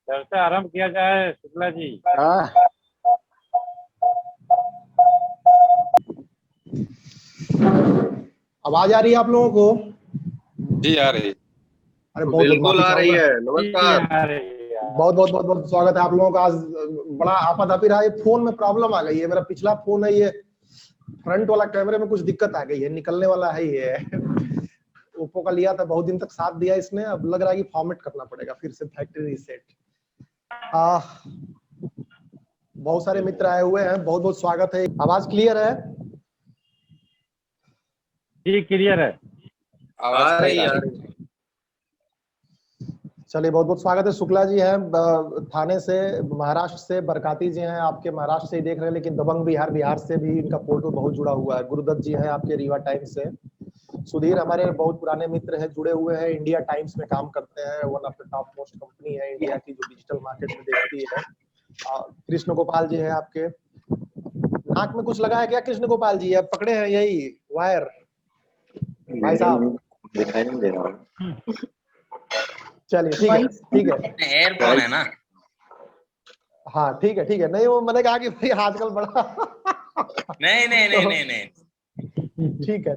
चर्चा आरंभ किया जाए शुक्ला जी। हाँ, आवाज आ रही है आप लोगों को? जी आ रही। अरे बहुत बहुत बिल्कुल माफी आ रही चाहूंगा। है। नमस्कार। बहुत बहुत बहुत बहुत स्वागत है आप लोगों का। आज बड़ा आपाधापी रहा। ये फोन में प्रॉब्लम आ गई है। मेरा पिछला फोन है, ये फ्रंट वाला कैमरे में कुछ दिक्कत आ गई है, निकलने वाला है ये। ओप्पो का लिया था, बहुत दिन तक साथ दिया इसने, अब लग रहा है कि फॉर्मेट करना पड़ेगा फिर से, फैक्ट्री रीसेट। बहुत सारे मित्र आए हुए हैं, बहुत बहुत स्वागत है। आवाज क्लियर है? जी क्लियर है। आवाज आ रही आ आ रही। रही। चलिए बहुत बहुत स्वागत है। शुक्ला जी हैं थाने से, महाराष्ट्र से। बरकाती जी हैं आपके महाराष्ट्र से ही देख रहे हैं, लेकिन दबंग बिहार से भी इनका पोर्टल बहुत जुड़ा हुआ है। गुरुदत्त जी हैं आपके रीवा टाइम्स से। सुधीर हमारे बहुत पुराने मित्र हैं, जुड़े हुए हैं, इंडिया टाइम्स में काम करते हैं। One of the top most company है इंडिया की, जो डिजिटल मार्केट में देखती है। कृष्ण गोपाल जी हैं आपके। नाक में कुछ लगा है क्या कृष्ण गोपाल जी? अब पकड़े हैं यही वायर भाई साहब? दिखाई नहीं दे रहा। चलिए ठीक है। एयरफोन है ना। हाँ ठीक है। नहीं वो मैंने कहा कि भाई आजकल बड़ा नहीं। ठीक है।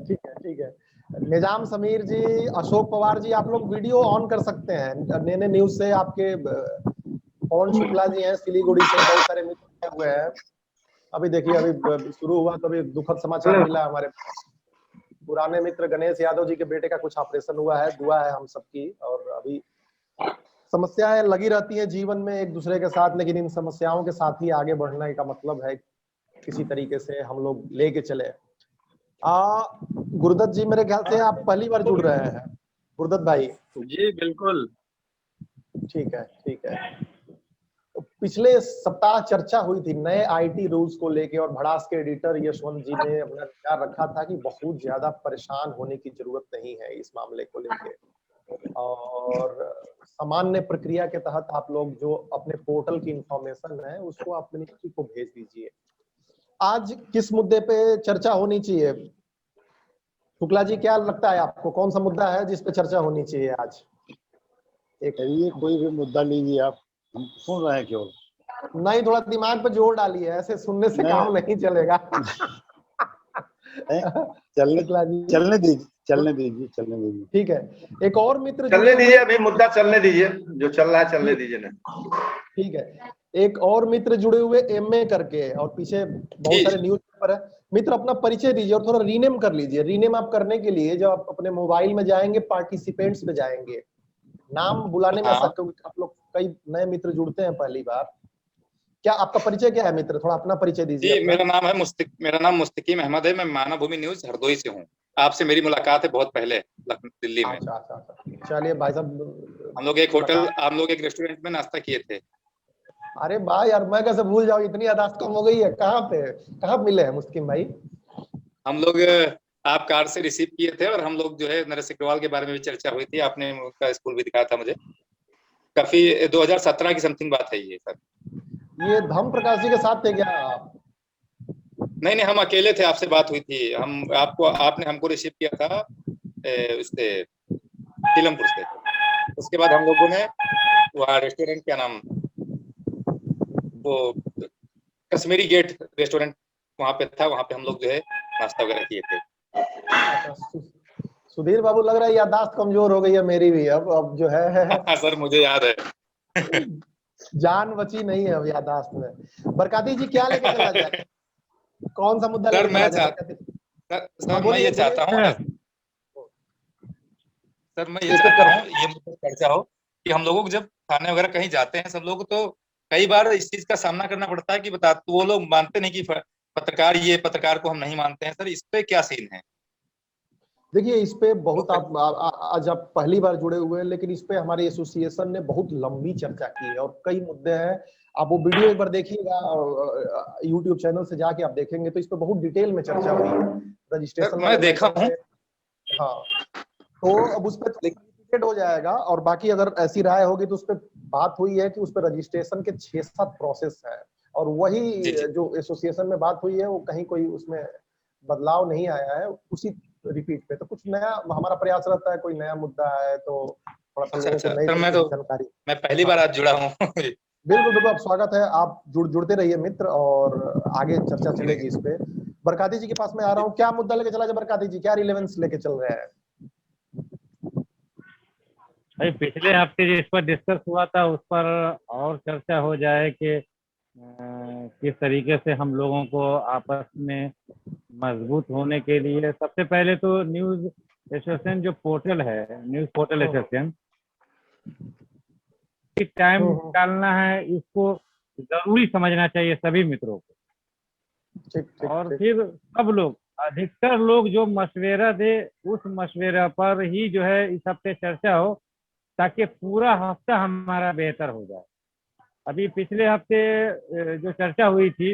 निजाम समीर जी, अशोक पवार जी, आप लोग वीडियो ऑन कर सकते हैं। नेने न्यूज से आपके पवन शुक्ला जी हैं, सिलीगुड़ी से। बहुत सारे मित्र हुए हैं। अभी देखिए, अभी शुरू हुआ तो अभी दुखद समाचार मिला। हमारे पुराने मित्र गणेश यादव जी के बेटे का कुछ ऑपरेशन हुआ है। दुआ है हम सबकी। और अभी समस्याएं लगी रहती हैं जीवन में एक दूसरे के साथ, लेकिन इन समस्याओं के साथ ही आगे बढ़ने का मतलब है किसी तरीके से हम लोग लेके चले। गुरुदत्त जी, मेरे ख्याल से आप पहली बार जुड़ रहे हैं। गुरुदत्त भाई जी बिल्कुल। ठीक है। तो पिछले सप्ताह चर्चा हुई थी नए आईटी रूल्स को लेके, और भड़ास के एडिटर यशवंत जी ने अपना विचार रखा था कि बहुत ज्यादा परेशान होने की जरूरत नहीं है इस मामले को लेके, और सामान्य प्रक्रिया के तहत आप लोग जो अपने पोर्टल की इंफॉर्मेशन है उसको आप मिनिस्ट्री को भेज दीजिए। आज किस मुद्दे पे चर्चा होनी चाहिए? शुक्ला जी, क्या लगता है आपको, कौन सा मुद्दा है जिस पे चर्चा होनी चाहिए आज? कहिए, कोई भी मुद्दा लीजिए आप, हम सुन रहे हैं केवल। नहीं, थोड़ा दिमाग पे जोर डालिए, ऐसे सुनने से काम नहीं चलेगा। चलने दीजिए। ठीक है। एक और मित्र चलने दीजिए, अभी मुद्दा चलने दीजिए, जो चल रहा है चलने दीजिए ना। ठीक है। एक और मित्र जुड़े हुए एमए करके, और पीछे बहुत सारे न्यूज पेपर है। मित्र अपना परिचय दीजिए और थोड़ा रीनेम कर लीजिए। रीनेम आप करने के लिए जब आप अपने मोबाइल में जाएंगे, पार्टिसिपेंट्स पे जाएंगे, नाम बुलाने में आप लोग कई नए मित्र जुड़ते हैं पहली बार। क्या आपका परिचय क्या है मित्र? थोड़ा अपना परिचय दीजिए। जी, मेरा नाम मुस्तकीम अहमद है। मैं मानव भूमि न्यूज हरदोई से हूँ। आपसे मेरी मुलाकात है बहुत पहले दिल्ली में। अच्छा। चलिए भाई साहब, हम लोग एक रेस्टोरेंट में नाश्ता किए थे। अरे भाई यार, मैं कैसे भूल जाऊँ, इतनी याददाश्त कम हो गई है। कहाँ मिले हैं मुस्किन भाई? हम लोग आप कार से रिसीव किए थे, और हम लोग जो है नरेश अग्रवाल के बारे में भी चर्चा हुई थी। आपने उनका स्कूल भी दिखाया था मुझे। काफी 2017 की समथिंग बात है ये सर। ये धम प्रकाश जी के साथ थे क्या आप? नहीं, हम अकेले थे। आपसे बात हुई थी। आपने हमको रिसीव किया था उससे, सीलमपुर से। उसके बाद हम लोगों ने वहाँ रेस्टोरेंट, क्या नाम, वो कश्मीरी गेट रेस्टोरेंट वहाँ पे था, वहाँ पे हम लोग जो है नाश्ता वगैरह किए थे। सुधीर बाबू, लग रहा है याददाश्त कमजोर हो गई है मेरी भी अब जो है। सर मुझे याद है। जान बची नहीं है अब याददाश्त में। बरकाती जी, क्या लेके चला जाए? कौन सा मुद्दा लेके चला जाए? सर मैं ये चाहता हूँ ये मुद्दा चर्चा हो कि हम लोगों को जब थाने वगैरह कहीं जाते हैं सब लोग, तो कई बार इस चीज का सामना करना पड़ता है कि तो वो लोग मानते नहीं कि पत्रकार को हम नहीं मानते हैं। सर इस पे क्या सीन है? देखिए, इस पे बहुत आज आप पहली बार जुड़े हुए हैं, लेकिन इस पे हमारे एसोसिएशन ने बहुत लंबी चर्चा की है और कई मुद्दे हैं। आप वो वीडियो एक बार देखिएगा, यूट्यूब चैनल से जाके आप देखेंगे तो इस पे बहुत डिटेल में चर्चा हुई है। रजिस्ट्रेशन मैं देखा हूँ। हाँ, तो अब उस पर हो जाएगा। और बाकी अगर ऐसी राय होगी तो उस पर बात हुई है कि उस पर रजिस्ट्रेशन के 6-7 प्रोसेस है, और वही जो एसोसिएशन में बात हुई है वो कहीं कोई उसमें बदलाव नहीं आया है, उसी रिपीट पे। तो कुछ नया हमारा प्रयास रहता है, कोई नया मुद्दा है तो थोड़ा सा अच्छा लोगों को अच्छा नई सर, तरीके से जानकारी। मैं पहली बार आज जुड़ा हूँ। बिल्कुल बिल्कुल, आप स्वागत है, आप जुड़ते रहिए मित्र, और आगे चर्चा चलेगी इस पे। बरकाती जी के पास मैं आ रहा हूँ, क्या मुद्दा लेके चला जाए बरकाती जी, क्या रिलेवेंस लेके चल रहे हैं? भाई पिछले हफ्ते जो इस पर डिस्कस हुआ था उस पर और चर्चा हो जाए कि किस तरीके से हम लोगों को आपस में मजबूत होने के लिए सबसे पहले तो न्यूज एसोसिएशन जो पोर्टल है, न्यूज पोर्टल एसोसिएशन, टाइम निकालना है, इसको जरूरी समझना चाहिए सभी मित्रों को। ठीक ठीक और ठीक। फिर सब लोग, अधिकतर लोग जो मशवरा दे उस मशवरा पर ही जो है इस हफ्ते चर्चा हो, ताकि पूरा हफ्ता हमारा बेहतर हो जाए। अभी पिछले हफ्ते जो चर्चा हुई थी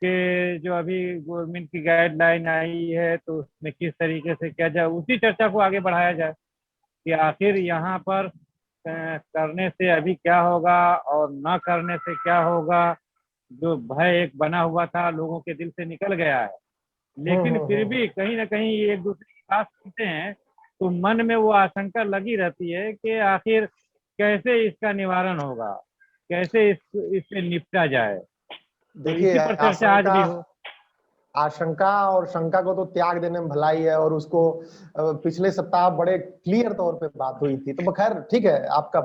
कि जो अभी गवर्नमेंट की गाइडलाइन आई है तो उसमें किस तरीके से किया जाए, उसी चर्चा को आगे बढ़ाया जाए कि आखिर यहाँ पर करने से अभी क्या होगा और न करने से क्या होगा। जो भय एक बना हुआ था लोगों के दिल से निकल गया है, लेकिन फिर भी कहीं ना कहीं एक दूसरे की बात सुनते हैं तो मन में वो आशंका लगी रहती है कि आखिर कैसे इसका निवारण होगा, कैसे इससे निपटा जाए। तो देखिए, इसी पर चर्चा आज भी हो। आशंका और शंका को तो त्याग देने में भलाई है, और उसको पिछले सप्ताह बड़े क्लियर तौर पे बात हुई थी। तो खैर ठीक है आपका,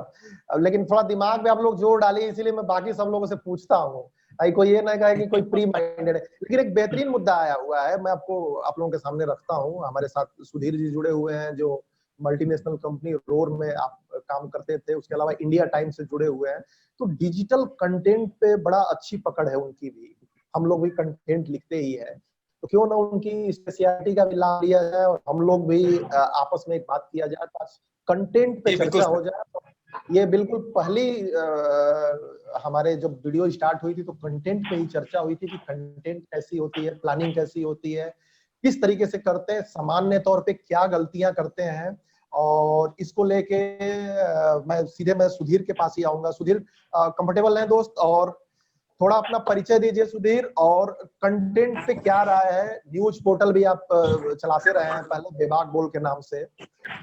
लेकिन थोड़ा दिमाग में आप लोग जोर डालिए, इसीलिए मैं बाकी सब लोगों से पूछता हूँ, कोई ये ना कहे कि कोई प्री माइंडेड है। लेकिन एक बेहतरीन मुद्दा आया हुआ है, मैं आपको आप लोगों के सामने रखता हूँ। हमारे साथ सुधीर जी जुड़े हुए हैं, जो मल्टीनेशनल कंपनी रोर में आप काम करते थे, उसके अलावा इंडिया टाइम्स से जुड़े हुए हैं। तो डिजिटल कंटेंट पे बड़ा अच्छी पकड़ है उनकी भी, हम लोग भी कंटेंट लिखते ही है, तो क्यों ना उनकी स्पेशलिटी का भी लाभ लिया जाए और हम लोग भी आपस में एक बात किया जाए, कंटेंट पे चर्चा हो जाए। तो ये बिल्कुल पहली हमारे जब वीडियो स्टार्ट हुई थी तो कंटेंट पे ही चर्चा हुई थी कि कंटेंट कैसी होती है, प्लानिंग कैसी होती है, किस तरीके से करते हैं, सामान्य तौर पे क्या गलतियां करते हैं। और इसको लेके मैं सुधीर के पास ही आऊंगा। सुधीर, कंफर्टेबल है दोस्त? और थोड़ा अपना परिचय दीजिए सुधीर, और कंटेंट पे क्या राय है। न्यूज पोर्टल भी आप चलाते रहे हैं पहले बेबाक बोल के नाम से,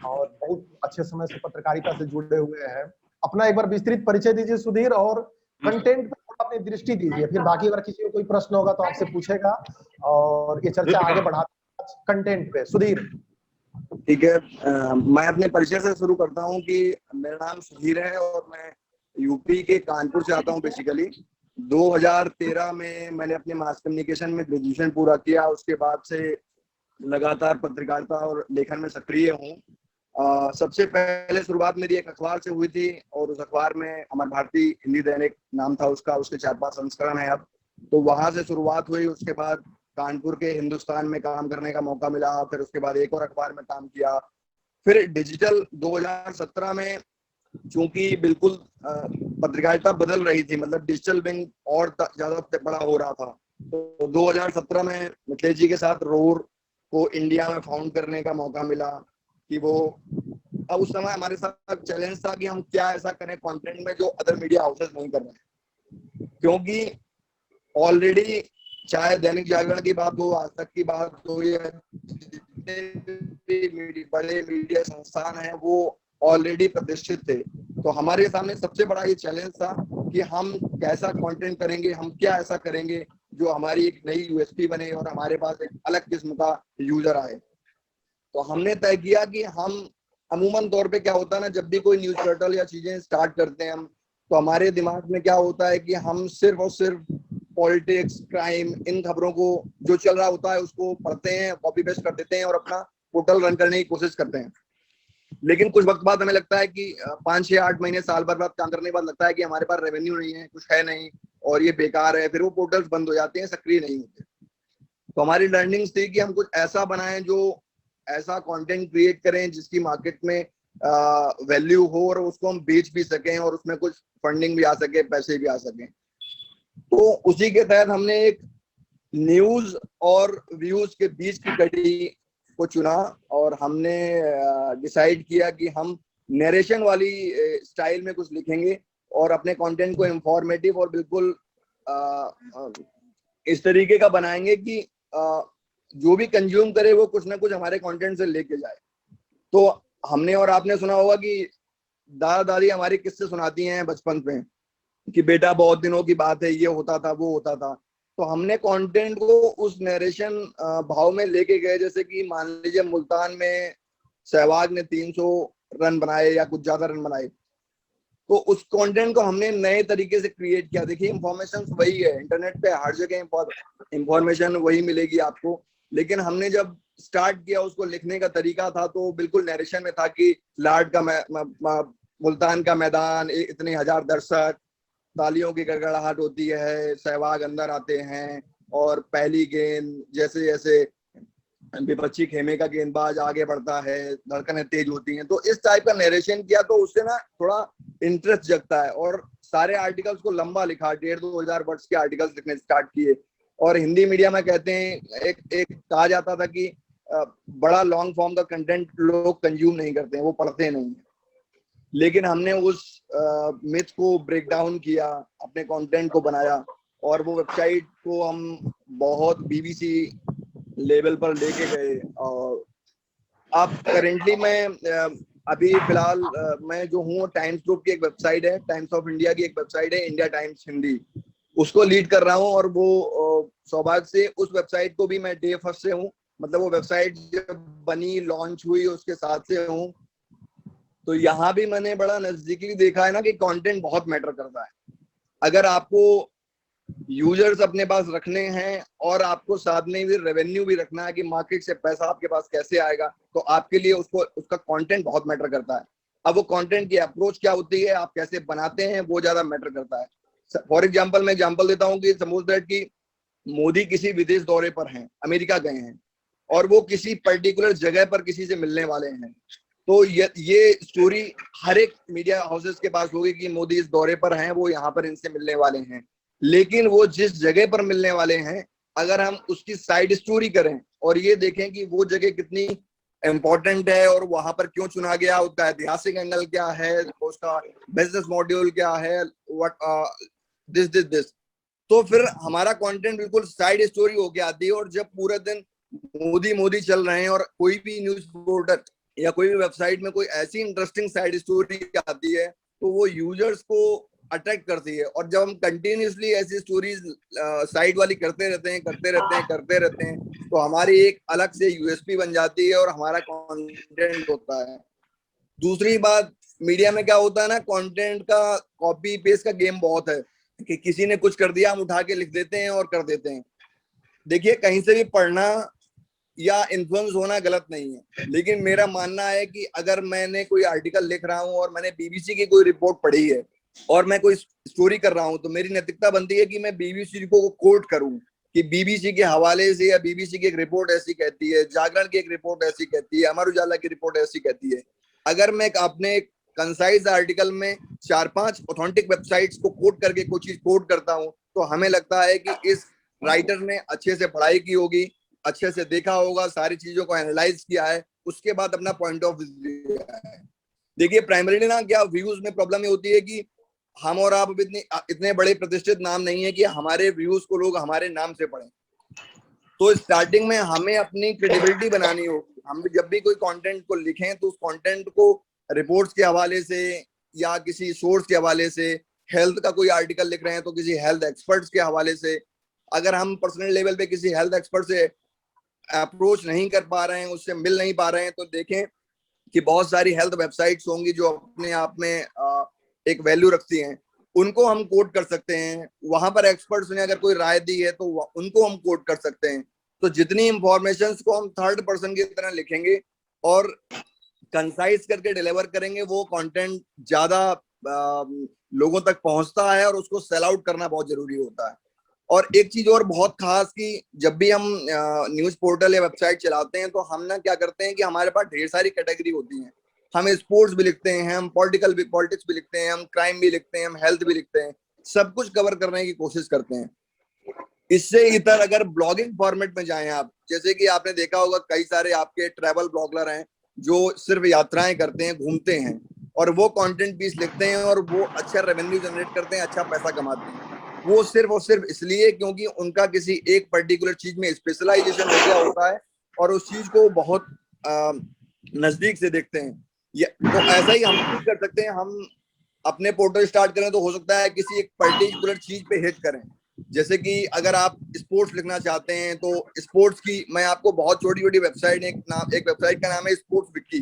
और बहुत अच्छे समय से पत्रकारिता से जुड़े हुए हैं। अपना एक बार विस्तृत परिचय दीजिए सुधीर, और कंटेंट पे थोड़ा अपनी दृष्टि दीजिए, फिर बाकी अगर किसी को कोई प्रश्न होगा तो आपसे पूछेगा, और ये चर्चा आगे बढ़ाते हैं कंटेंट पे। सुधीर। ठीक है, मैं अपने परिचय से शुरू करता हूं कि मेरा नाम सुधीर है और मैं यूपी के कानपुर से आता हूं। बेसिकली 2013 में मैंने अपने मास कम्युनिकेशन में ग्रेजुएशन पूरा किया। उसके बाद से लगातार पत्रकारिता और लेखन में सक्रिय हूँ। सबसे पहले शुरुआत मेरी एक अखबार से हुई थी, और उस अखबार में अमर भारती हिंदी दैनिक नाम था उसका, उसके 4-5 संस्करण है अब। तो वहां से शुरुआत हुई। उसके बाद कानपुर के हिंदुस्तान में काम करने का मौका मिला, फिर उसके बाद एक और अखबार में काम किया। फिर डिजिटल 2017 में, चूंकि बिल्कुल पत्रकारिता बदल रही थी, मतलब डिजिटल विंग और ज्यादा बड़ा हो रहा था, तो 2017 में मिथिलेश जी के साथ रोर को इंडिया में फाउंड करने का मौका मिला। कि वो अब उस समय हमारे साथ चैलेंज था कि हम क्या ऐसा करें कंटेंट में जो अदर मीडिया हाउसेस नहीं कर रहे हैं, क्योंकि ऑलरेडी चाहे दैनिक जागरण की बात हो, आज तक की बात हो, या बड़े मीडिया संस्थान हैं वो ऑलरेडी प्रतिष्ठित थे। तो हमारे सामने सबसे बड़ा ये चैलेंज था कि हम कैसा कंटेंट करेंगे, हम क्या ऐसा करेंगे जो हमारी एक नई यूएसपी बने और हमारे पास एक अलग किस्म का यूजर आए। तो हमने तय किया कि हम अमूमन तौर पे क्या होता है ना, जब भी कोई न्यूज पोर्टल या चीजें स्टार्ट करते हैं हम, तो हमारे दिमाग में क्या होता है कि हम सिर्फ और सिर्फ पॉलिटिक्स, क्राइम, इन खबरों को जो चल रहा होता है उसको पढ़ते हैं, कॉपी पेस्ट कर देते हैं और अपना पोर्टल रन करने की कोशिश करते हैं। लेकिन कुछ वक्त बाद हमें लगता है कि 5, 6, 8 महीने, साल भर बाद काम करने के बाद लगता है कि हमारे पास रेवेन्यू नहीं है, कुछ है नहीं और ये बेकार है। फिर वो पोर्टल्स बंद हो जाते हैं, सक्रिय नहीं होते। तो हमारी लर्निंग्स थी कि हम कुछ ऐसा बनाएं, जो ऐसा कंटेंट क्रिएट करें जिसकी मार्केट में वैल्यू हो और उसको हम बेच भी सकें और उसमें कुछ फंडिंग भी आ सके, पैसे भी आ सकें। तो उसी के तहत हमने एक न्यूज और व्यूज के बीच की कड़ी को चुना और हमने डिसाइड किया कि हम नरेशन वाली स्टाइल में कुछ लिखेंगे और अपने कंटेंट को इंफॉर्मेटिव और बिल्कुल इस तरीके का बनाएंगे कि जो भी कंज्यूम करे वो कुछ ना कुछ हमारे कंटेंट से लेके जाए। तो हमने और आपने सुना होगा कि दादा दादी हमारी किस्से सुनाती हैं बचपन में कि बेटा बहुत दिनों की बात है, ये होता था वो होता था। तो हमने कंटेंट को उस नरेशन भाव में लेके गए, जैसे कि मान लीजिए मुल्तान में सहवाग ने 300 रन बनाए या कुछ ज्यादा रन बनाए, तो उस कंटेंट को हमने नए तरीके से क्रिएट किया। देखिए इंफॉर्मेशन वही है, इंटरनेट पे हर जगह इंफॉर्मेशन वही मिलेगी आपको, लेकिन हमने जब स्टार्ट किया उसको लिखने का तरीका था तो बिल्कुल नरेशन में था कि लाड का मुल्तान का मैदान, इतने हजार दर्शक, तालियों की गड़गड़ाहट होती है, सहवाग अंदर आते हैं और पहली गेंद जैसे जैसे विपक्षी खेमे का गेंदबाज आगे बढ़ता है, धड़कनें तेज होती हैं। तो इस टाइप का नरेशन किया तो उससे ना थोड़ा इंटरेस्ट जगता है, और सारे आर्टिकल्स को लंबा लिखा, 1,500-2,000 वर्ड्स के आर्टिकल्स लिखने स्टार्ट किए। और हिंदी मीडिया में कहते हैं एक कहा जाता था कि बड़ा लॉन्ग फॉर्म का कंटेंट लोग कंज्यूम नहीं करते हैं, वो पढ़ते नहीं है। लेकिन हमने उस मिथ को ब्रेक डाउन किया, अपने कंटेंट को बनाया, और वो वेबसाइट को हम बहुत बीबीसी लेवल पर लेके गए। और अब करेंटली मैं अभी फिलहाल मैं जो हूँ टाइम्स ग्रुप की एक वेबसाइट है, टाइम्स ऑफ इंडिया की एक वेबसाइट है इंडिया टाइम्स हिंदी, उसको लीड कर रहा हूँ। और वो सौभाग्य से उस वेबसाइट को भी मैं डे फर्स्ट से हूँ, मतलब वो वेबसाइट जब बनी लॉन्च हुई उसके साथ से हूँ। तो यहाँ भी मैंने बड़ा नजदीकी देखा है ना कि कंटेंट बहुत मैटर करता है। अगर आपको यूजर्स अपने पास रखने हैं और आपको साथ में भी रेवेन्यू भी रखना है कि मार्केट से पैसा आपके पास कैसे आएगा, तो आपके लिए उसका कंटेंट बहुत मैटर करता है। अब वो कंटेंट की अप्रोच क्या होती है, आप कैसे बनाते हैं, वो ज्यादा मैटर करता है। फॉर एग्जाम्पल मैं एग्जाम्पल देता हूँ कि सपोज दैट कि मोदी किसी विदेश दौरे पर हैं, अमेरिका गए हैं, और वो किसी पर्टिकुलर जगह पर किसी से मिलने वाले हैं, तो ये स्टोरी हर एक मीडिया हाउसेस के पास होगी कि मोदी इस दौरे पर हैं, वो यहाँ पर इनसे मिलने वाले हैं। लेकिन वो जिस जगह पर मिलने वाले हैं, अगर हम उसकी साइड स्टोरी करें और ये देखें कि वो जगह कितनी इंपॉर्टेंट है और वहां पर क्यों चुना गया, उसका ऐतिहासिक एंगल क्या है, उसका बिजनेस मॉड्यूल क्या है, दिस, तो फिर हमारा कंटेंट बिल्कुल साइड स्टोरी होके आती है। और जब पूरे दिन मोदी मोदी चल रहे हैं और कोई भी न्यूज पोर्टल या कोई भी वेबसाइट में कोई ऐसी इंटरेस्टिंग साइड स्टोरी आती है तो वो यूजर्स को अट्रैक्ट करती है। और जब हम कंटिन्यूसली ऐसी स्टोरीज साइड वाली करते रहते हैं तो हमारी एक अलग से यूएसपी बन जाती है और हमारा कंटेंट होता है। दूसरी बात, मीडिया में क्या होता है ना, कंटेंट का कॉपी पेस्ट का गेम बहुत है कि किसी ने कुछ कर दिया हम उठा के लिख देते हैं और कर देते हैं। देखिए कहीं से भी पढ़ना या इन्फ्लुएंस होना गलत नहीं है, लेकिन मेरा मानना है कि अगर मैंने कोई आर्टिकल लिख रहा हूं और मैंने बीबीसी की कोई रिपोर्ट पढ़ी है और मैं कोई स्टोरी कर रहा हूं, तो मेरी नैतिकता बनती है कि मैं बीबीसी को कोट करूं कि बीबीसी के हवाले से, या बीबीसी की एक रिपोर्ट ऐसी कहती है, जागरण की एक रिपोर्ट ऐसी कहती है, अमर उजाला की रिपोर्ट ऐसी कहती है। अगर मैं अपने कंसाइज आर्टिकल में 4-5 ऑथेंटिक वेबसाइट्स को कोट करके कोई चीज कोट करता हूं, तो हमें लगता है कि इस राइटर ने अच्छे से पढ़ाई की होगी, अच्छे से देखा होगा, सारी चीजों को एनालाइज किया है, उसके बाद अपना पॉइंट ऑफ व्यू दिया है। देखिए प्राइमरीली ना क्या व्यूज में प्रॉब्लम ये होती है कि हम और आप इतने बड़े प्रतिष्ठित नाम नहीं है कि हमारे व्यूज को लोग हमारे नाम से पढ़ें। तो स्टार्टिंग में हमें अपनी क्रेडिबिलिटी बनानी होगी। हम जब भी कोई कंटेंट को लिखें तो उस कंटेंट को रिपोर्ट्स के हवाले से या किसी सोर्स के हवाले से, हेल्थ का कोई आर्टिकल लिख रहे हैं तो किसी हेल्थ एक्सपर्ट्स के हवाले से, अगर हम पर्सनल लेवल पे किसी हेल्थ एक्सपर्ट से अप्रोच नहीं कर पा रहे हैं, उससे मिल नहीं पा रहे हैं, तो देखें कि बहुत सारी हेल्थ वेबसाइट्स होंगी जो अपने आप में एक वैल्यू रखती हैं, उनको हम कोट कर सकते हैं। वहां पर एक्सपर्ट्स ने अगर कोई राय दी है तो उनको हम कोट कर सकते हैं। तो जितनी इंफॉर्मेशन को हम थर्ड पर्सन की तरह लिखेंगे और कंसाइज करके डिलीवर करेंगे, वो कंटेंट ज्यादा लोगों तक पहुंचता है और उसको सेल आउट करना बहुत जरूरी होता है। और एक चीज और बहुत खास कि जब भी हम न्यूज पोर्टल या वेबसाइट चलाते हैं तो हम ना क्या करते हैं कि हमारे पास ढेर सारी कैटेगरी होती हैं। हम स्पोर्ट्स भी लिखते हैं, हम पॉलिटिक्स भी लिखते हैं, हम क्राइम भी लिखते हैं, हम हेल्थ भी लिखते हैं, सब कुछ कवर करने की कोशिश करते हैं। इससे इतर अगर ब्लॉगिंग फॉर्मेट में जाएं आप, जैसे कि आपने देखा होगा कई सारे आपके ट्रैवल ब्लॉगर हैं जो सिर्फ यात्राएं करते हैं, घूमते हैं, और वो कंटेंट पीस लिखते हैं और वो अच्छा रेवेन्यू जनरेट करते हैं, अच्छा पैसा कमाते हैं। वो सिर्फ इसलिए क्योंकि उनका किसी एक पर्टिकुलर चीज में स्पेशलाइजेशन हो गया होता है और उस चीज को बहुत नजदीक से देखते हैं। तो ऐसा ही हम भी कर सकते हैं। हम अपने पोर्टल स्टार्ट करें तो हो सकता है किसी एक पर्टिकुलर चीज पे हिट करें। जैसे कि अगर आप स्पोर्ट्स लिखना चाहते हैं तो स्पोर्ट्स की मैं आपको बहुत छोटी छोटी वेबसाइट, एक वेबसाइट का नाम है स्पोर्ट्स विकी,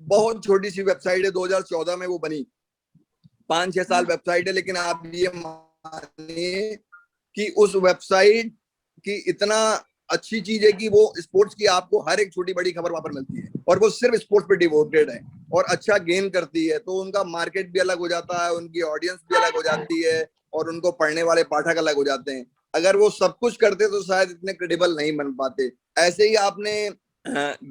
बहुत छोटी सी वेबसाइट है, 2014 में वो बनी, 5-6 साल वेबसाइट है, लेकिन आप ये मानिए कि उस वेबसाइट की इतना अच्छी चीज है कि वो स्पोर्ट्स की आपको हर एक छोटी बड़ी खबर वहां पर मिलती है, और वो सिर्फ स्पोर्ट्स पे डिवोटेड है और अच्छा गेन करती है। तो उनका मार्केट भी अलग हो जाता है, उनकी ऑडियंस भी अलग हो जाती है, और उनको पढ़ने वाले पाठक अलग हो जाते हैं। अगर वो सब कुछ करते तो शायद इतने क्रेडिबल नहीं बन पाते। ऐसे ही आपने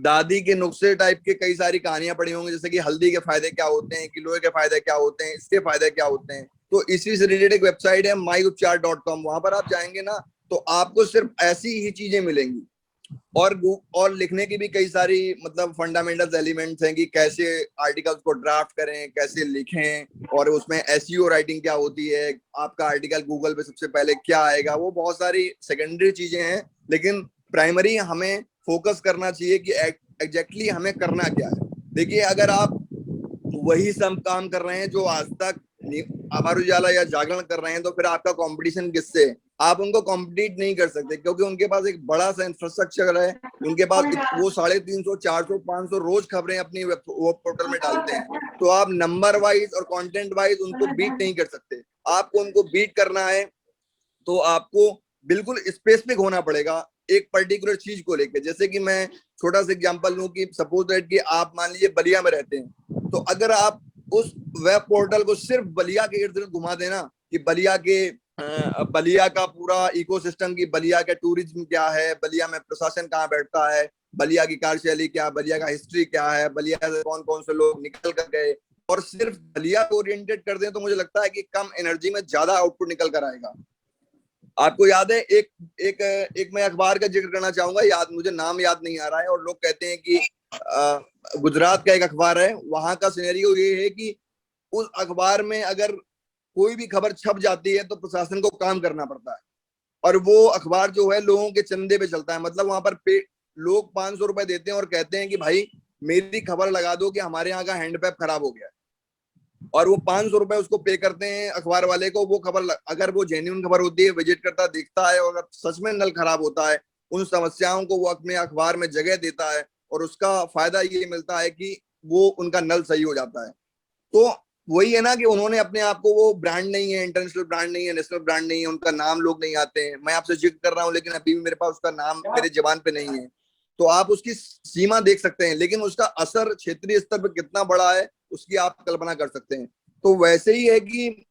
दादी के नुस्खे टाइप के कई सारी कहानियां पढ़ी होंगी, जैसे कि हल्दी के फायदे क्या होते हैं, किलोए के फायदे क्या होते हैं, इसके फायदे क्या होते हैं। तो इसी से रिलेटेड एक वेबसाइट है myupchar.com, वहां पर आप जाएंगे ना तो आपको सिर्फ ऐसी ही चीजें मिलेंगी। और लिखने की भी कई सारी मतलब फंडामेंटल्स एलिमेंट्स हैं कि कैसे आर्टिकल्स को ड्राफ्ट करें, कैसे लिखें, और उसमें एसईओ राइटिंग क्या होती है, आपका आर्टिकल गूगल पे सबसे पहले क्या आएगा, वो बहुत सारी सेकेंडरी चीजें हैं। लेकिन प्राइमरी हमें फोकस करना चाहिए कि एग्जैक्टली हमें करना क्या है। देखिए, अगर आप वही सब काम कर रहे हैं जो आज तक अमर उजाला या जागरण कर रहे हैं, तो फिर आपका कंपटीशन किससे है? आप उनको कॉम्पिटिट नहीं कर सकते, क्योंकि उनके पास एक बड़ा सा इंफ्रास्ट्रक्चर है, उनके पास वो 350, 400, 500 रोज खबरें अपनी वेब पोर्टल में डालते हैं। तो आप नंबर वाइज और कंटेंट वाइज उनको बीट नहीं कर सकते। आपको उनको बीट करना है तो आपको बिल्कुल स्पेसिफिक होना पड़ेगा एक पर्टिकुलर चीज को लेकर। जैसे कि मैं छोटा सा एग्जांपल लूं कि सपोज दैट कि आप मान लीजिए बलिया में रहते हैं, तो अगर आप उस वेब पोर्टल को सिर्फ बलिया के इर्द गिर्द घुमा देना कि बलिया का पूरा इकोसिस्टम की बलिया का टूरिज्म क्या है, बलिया में प्रशासन कहाँ बैठता है, बलिया की कार्यशैली क्या, बलिया का हिस्ट्री क्या है, बलिया से कौन कौन से लोग निकल कर गए, और सिर्फ बलिया को ओरिएंटेड कर दें, तो मुझे लगता है कि कम एनर्जी में ज्यादा आउटपुट निकल कर आएगा। आपको याद है एक मैं अखबार का जिक्र करना चाहूंगा, मुझे नाम याद नहीं आ रहा है, और लोग कहते हैं कि गुजरात का एक अखबार है, वहां का सिनेरियो ये है कि उस अखबार में अगर कोई भी खबर छप जाती है तो प्रशासन को काम करना पड़ता है, और वो अखबार जो है लोगों के चंदे पे चलता है। मतलब वहां पर लोग 500 रुपए देते हैं और कहते हैं कि भाई मेरी खबर लगा दो कि हमारे यहाँ का हैंडपैप खराब हो गया है, और वो 500 रुपए उसको पे करते हैं अखबार वाले को। वो खबर अगर वो जेन्युइन खबर होती है, विजिट करता देखता है, और अगर सच में नल खराब होता है, उन समस्याओं को वो अपने अखबार में जगह देता है, और उसका फायदा ये मिलता है कि वो उनका नल सही हो जाता है। तो वही है ना कि उन्होंने अपने आप को, वो ब्रांड नहीं है, इंटरनेशनल ब्रांड नहीं है, नेशनल ब्रांड नहीं है, उनका नाम लोग नहीं आते हैं। मैं आपसे जिक्र कर रहा हूँ, लेकिन अभी भी मेरे पास उसका नाम मेरे जबान पे नहीं है। तो आप उसकी सीमा देख सकते हैं, लेकिन उसका असर क्षेत्रीय स्तर पर कितना बड़ा है उसकी आप कल्पना कर सकते हैं। तो वैसे ही है कि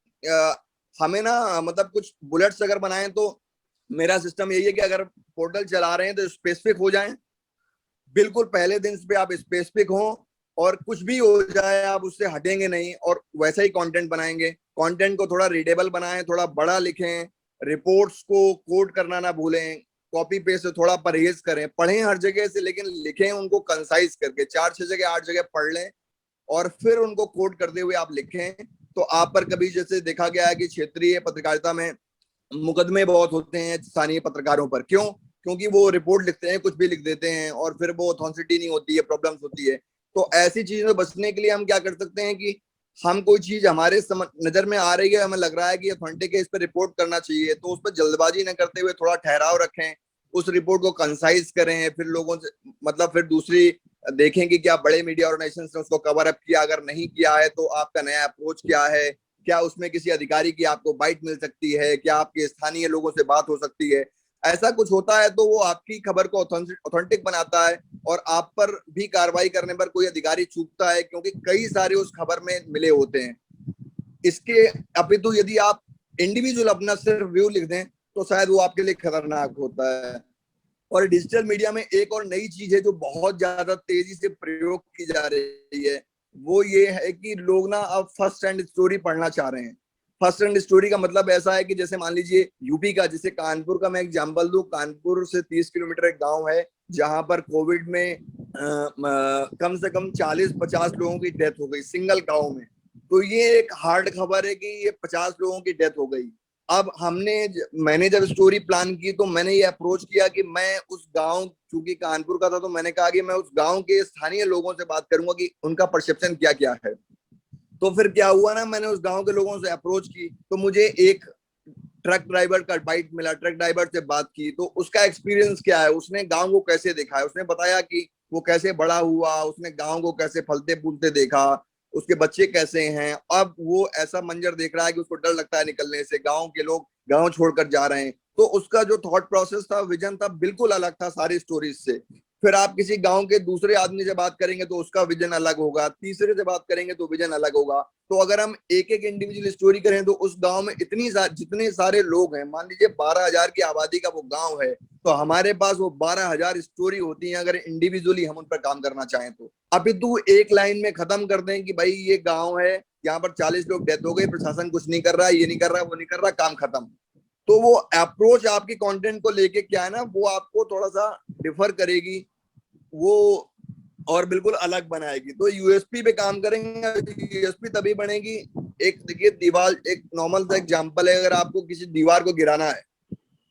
हमें ना मतलब कुछ बुलेट्स अगर बनाएं, तो मेरा सिस्टम यही है कि अगर पोर्टल चला रहे हैं तो स्पेसिफिक हो जाएं, बिल्कुल पहले दिन पे आप स्पेसिफिक हो, और कुछ भी हो जाए आप उससे हटेंगे नहीं, और वैसा ही कंटेंट बनाएंगे। कंटेंट को थोड़ा रीडेबल बनाएं, थोड़ा बड़ा लिखें, रिपोर्ट्स को कोड करना ना भूलें, कॉपी पेस्ट से थोड़ा परहेज करें, पढ़ें हर जगह से, लेकिन लिखें उनको कंसाइज करके, 4-6 जगह 8 जगह पढ़ लें और फिर उनको कोड करते हुए आप लिखें। तो आप पर कभी जैसे देखा गया है कि क्षेत्रीय पत्रकारिता में मुकदमे बहुत होते हैं स्थानीय पत्रकारों पर, क्यों? क्योंकि वो रिपोर्ट लिखते हैं, कुछ भी लिख देते हैं, और फिर वो ऑथेंटिसिटी नहीं होती है, प्रॉब्लम्स होती है। तो ऐसी चीजों से बचने के लिए हम क्या कर सकते हैं कि हम कोई चीज हमारे नजर में आ रही है, हमें लग रहा है कि ऑथेंटिक है, इस पर रिपोर्ट करना चाहिए, तो उस पर जल्दबाजी न करते हुए थोड़ा ठहराव रखें, उस रिपोर्ट को कंसाइज करें, फिर लोगों से मतलब फिर दूसरी देखें कि क्या बड़े मीडिया ऑर्गेनाइजेशन ने उसको कवर अप किया, अगर नहीं किया है तो आपका नया अप्रोच क्या है, क्या उसमें किसी अधिकारी की आपको बाइट मिल सकती है, क्या आपके स्थानीय लोगों से बात हो सकती है। ऐसा कुछ होता है तो वो आपकी खबर को ऑथेंटिक बनाता है, और आप पर भी कार्रवाई करने पर कोई अधिकारी चूकता है, क्योंकि कई सारे उस खबर में मिले होते हैं। इसके अपितु यदि आप इंडिविजुअल अपना सिर्फ व्यू लिख दें तो शायद वो आपके लिए खतरनाक होता है। और डिजिटल मीडिया में एक और नई चीज है जो बहुत ज्यादा तेजी से प्रयोग की जा रही है, वो ये है कि लोग ना अब फर्स्ट हैंड स्टोरी पढ़ना चाह रहे हैं। फर्स्ट हैंड स्टोरी का मतलब ऐसा है कि जैसे मान लीजिए यूपी का, जैसे कानपुर का मैं एग्जांपल दूं, कानपुर से 30 किलोमीटर एक गांव है जहां पर कोविड में कम से कम 40-50 लोगों की डेथ हो गई सिंगल गांव में। तो ये एक हार्ड खबर है कि ये 50 लोगों की डेथ हो गई। अब मैंने जब स्टोरी प्लान की तो मैंने ये अप्रोच किया कि मैं उस गांव, चूंकि कानपुर का था, तो मैंने कहा कि मैं उस गांव के स्थानीय लोगों से बात करूंगा कि उनका परसेप्शन क्या क्या है। तो फिर क्या हुआ ना, मैंने उस गांव के लोगों से अप्रोच की तो मुझे एक ट्रक ड्राइवर का बाइट मिला। ट्रक ड्राइवर से बात की तो उसका एक्सपीरियंस क्या है, उसने गांव को कैसे देखा है, उसने बताया कि वो कैसे बड़ा हुआ, उसने गांव को कैसे फलते फूलते देखा, उसके बच्चे कैसे हैं। अब वो ऐसा मंजर देख रहा है कि उसको डर लगता है निकलने से, गांव के लोग गांव छोड़कर जा रहे हैं। तो उसका जो थॉट प्रोसेस था, विजन था, बिल्कुल अलग था सारी स्टोरीज से। फिर आप किसी गांव के दूसरे आदमी से बात करेंगे तो उसका विजन अलग होगा, तीसरे से बात करेंगे तो विजन अलग होगा। तो अगर हम एक एक इंडिविजुअल स्टोरी करें तो उस गांव में जितने सारे लोग हैं, मान लीजिए 12,000 की आबादी का वो गांव है, तो हमारे पास वो 12,000 स्टोरी होती हैं अगर इंडिविजुअली हम उन पर काम करना चाहें तो। अपितु एक लाइन में खत्म कर दें कि भाई ये गाँव है, यहाँ पर 40 लोग डेथ हो गई, प्रशासन कुछ नहीं कर रहा, ये नहीं कर रहा, वो नहीं कर रहा, काम खत्म। तो वो अप्रोच आपकी कंटेंट को लेके क्या है ना, वो आपको थोड़ा सा डिफर करेगी, वो और बिल्कुल अलग बनाएगी। तो यूएसपी पे काम करेंगे, यूएसपी तभी बनेगी। एक देखिए दीवार, एक नॉर्मल सा एग्जांपल है, अगर आपको किसी दीवार को गिराना है,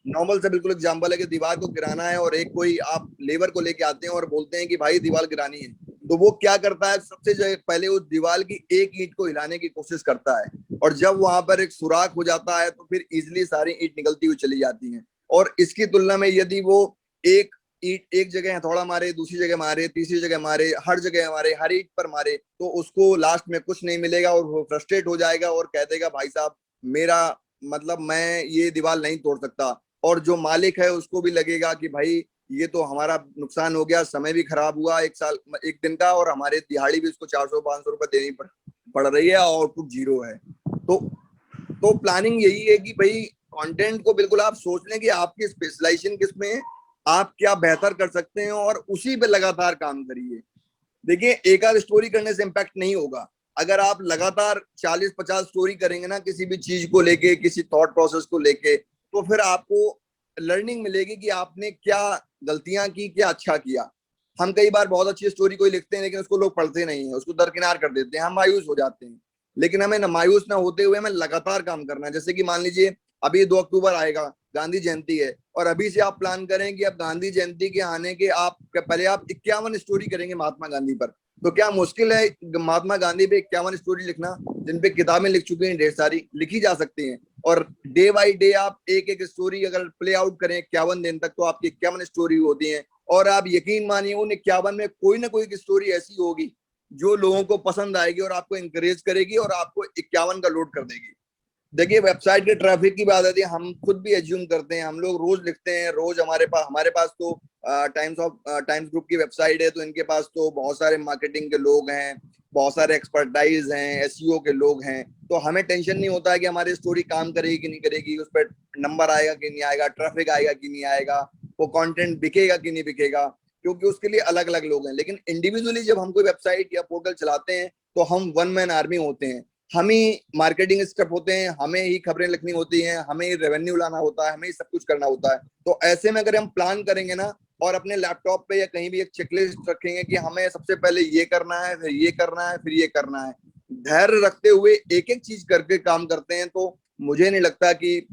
नॉर्मल से बिल्कुल एग्जांपल है कि दीवार को गिराना है और एक कोई आप लेबर को लेके आते हैं और बोलते हैं कि भाई दीवार गिरानी है, तो वो क्या करता है, सबसे पहले उस दीवार की एक ईंट को हिलाने की कोशिश करता है, और जब वहां पर एक सुराख हो जाता है तो फिर इजिली सारी ईंट निकलती हुई चली जाती हैं। और इसकी तुलना में यदि वो एक ईंट एक जगह हथौड़ा मारे, दूसरी जगह मारे, तीसरी जगह मारे, हर जगह मारे, हर ईंट पर मारे, तो उसको लास्ट में कुछ नहीं मिलेगा और वो फ्रस्ट्रेट हो जाएगा और कह देगा भाई साहब मेरा मतलब मैं ये दीवार नहीं तोड़ सकता। और जो मालिक है उसको भी लगेगा कि भाई ये तो हमारा नुकसान हो गया, समय भी खराब हुआ एक दिन का, और हमारे दिहाड़ी भी उसको 400-500 रुपए देनी पड़ रही है, और आउटपुट जीरो है। तो प्लानिंग यही है कि भाई कंटेंट को बिल्कुल आप सोच लें कि आपकी स्पेशलाइजेशन किस में है, आप क्या बेहतर कर सकते हैं, और उसी पे लगातार काम करिए। देखिए एक आध स्टोरी करने से इम्पैक्ट नहीं होगा, अगर आप लगातार 40-50 स्टोरी करेंगे ना किसी भी चीज को लेके, किसी थॉट प्रोसेस को लेके, तो फिर आपको लर्निंग मिलेगी कि आपने क्या गलतियां की, क्या अच्छा किया। हम कई बार बहुत अच्छी स्टोरी कोई लिखते हैं लेकिन उसको लोग पढ़ते नहीं है, उसको दरकिनार कर देते हैं, हम मायूस हो जाते हैं। लेकिन हमें मायूस ना होते हुए हमें लगातार काम करना है। जैसे कि मान लीजिए अभी 2 अक्टूबर आएगा, गांधी जयंती है, और अभी से आप प्लान करें कि अब गांधी जयंती के आने के आप पहले आप 51 स्टोरी करेंगे महात्मा गांधी पर, तो क्या मुश्किल है महात्मा गांधी पे 51 स्टोरी लिखना, जिन पे किताबें लिख चुके हैं ढेर सारी, लिखी जा सकती हैं। और डे बाई डे आप एक एक स्टोरी अगर प्ले आउट करें 51 दिन तक, तो आपकी 51 स्टोरी होती हैं। और आप यकीन मानिए उन 51 में कोई ना कोई स्टोरी ऐसी होगी जो लोगों को पसंद आएगी और आपको इंकरेज करेगी और आपको 51 का लोड कर देगी। देखिए वेबसाइट के ट्रैफिक की बात आती है, हम खुद भी एज्यूम करते हैं, हम लोग रोज लिखते हैं, रोज हमारे पास तो टाइम्स ग्रुप की वेबसाइट है, तो इनके पास तो बहुत सारे मार्केटिंग के लोग हैं, बहुत सारे एक्सपर्टाइज हैं, एसईओ के लोग हैं। तो हमें टेंशन नहीं होता है कि हमारी स्टोरी काम करेगी कि नहीं करेगी, उस पर नंबर आएगा कि नहीं आएगा, ट्रैफिक आएगा कि नहीं आएगा, वो कंटेंट बिकेगा कि नहीं बिकेगा, क्योंकि उसके लिए अलग अलग लोग हैं। लेकिन इंडिविजुअली जब हम कोई वेबसाइट या पोर्टल चलाते हैं तो हम वन मैन आर्मी होते हैं, हम ही मार्केटिंग स्टेप होते हैं, हमें ही खबरें लिखनी होती हैं, हमें ही रेवेन्यू लाना होता है, हमें ही सब कुछ करना होता है। तो ऐसे में अगर हम प्लान करेंगे ना, और अपने लैपटॉप पे या कहीं भी एक चेकलिस्ट रखेंगे कि हमें सबसे पहले ये करना है, फिर ये करना है, फिर ये करना है, धैर्य रखते हुए एक एक चीज करके काम करते हैं, तो मुझे नहीं लगता कि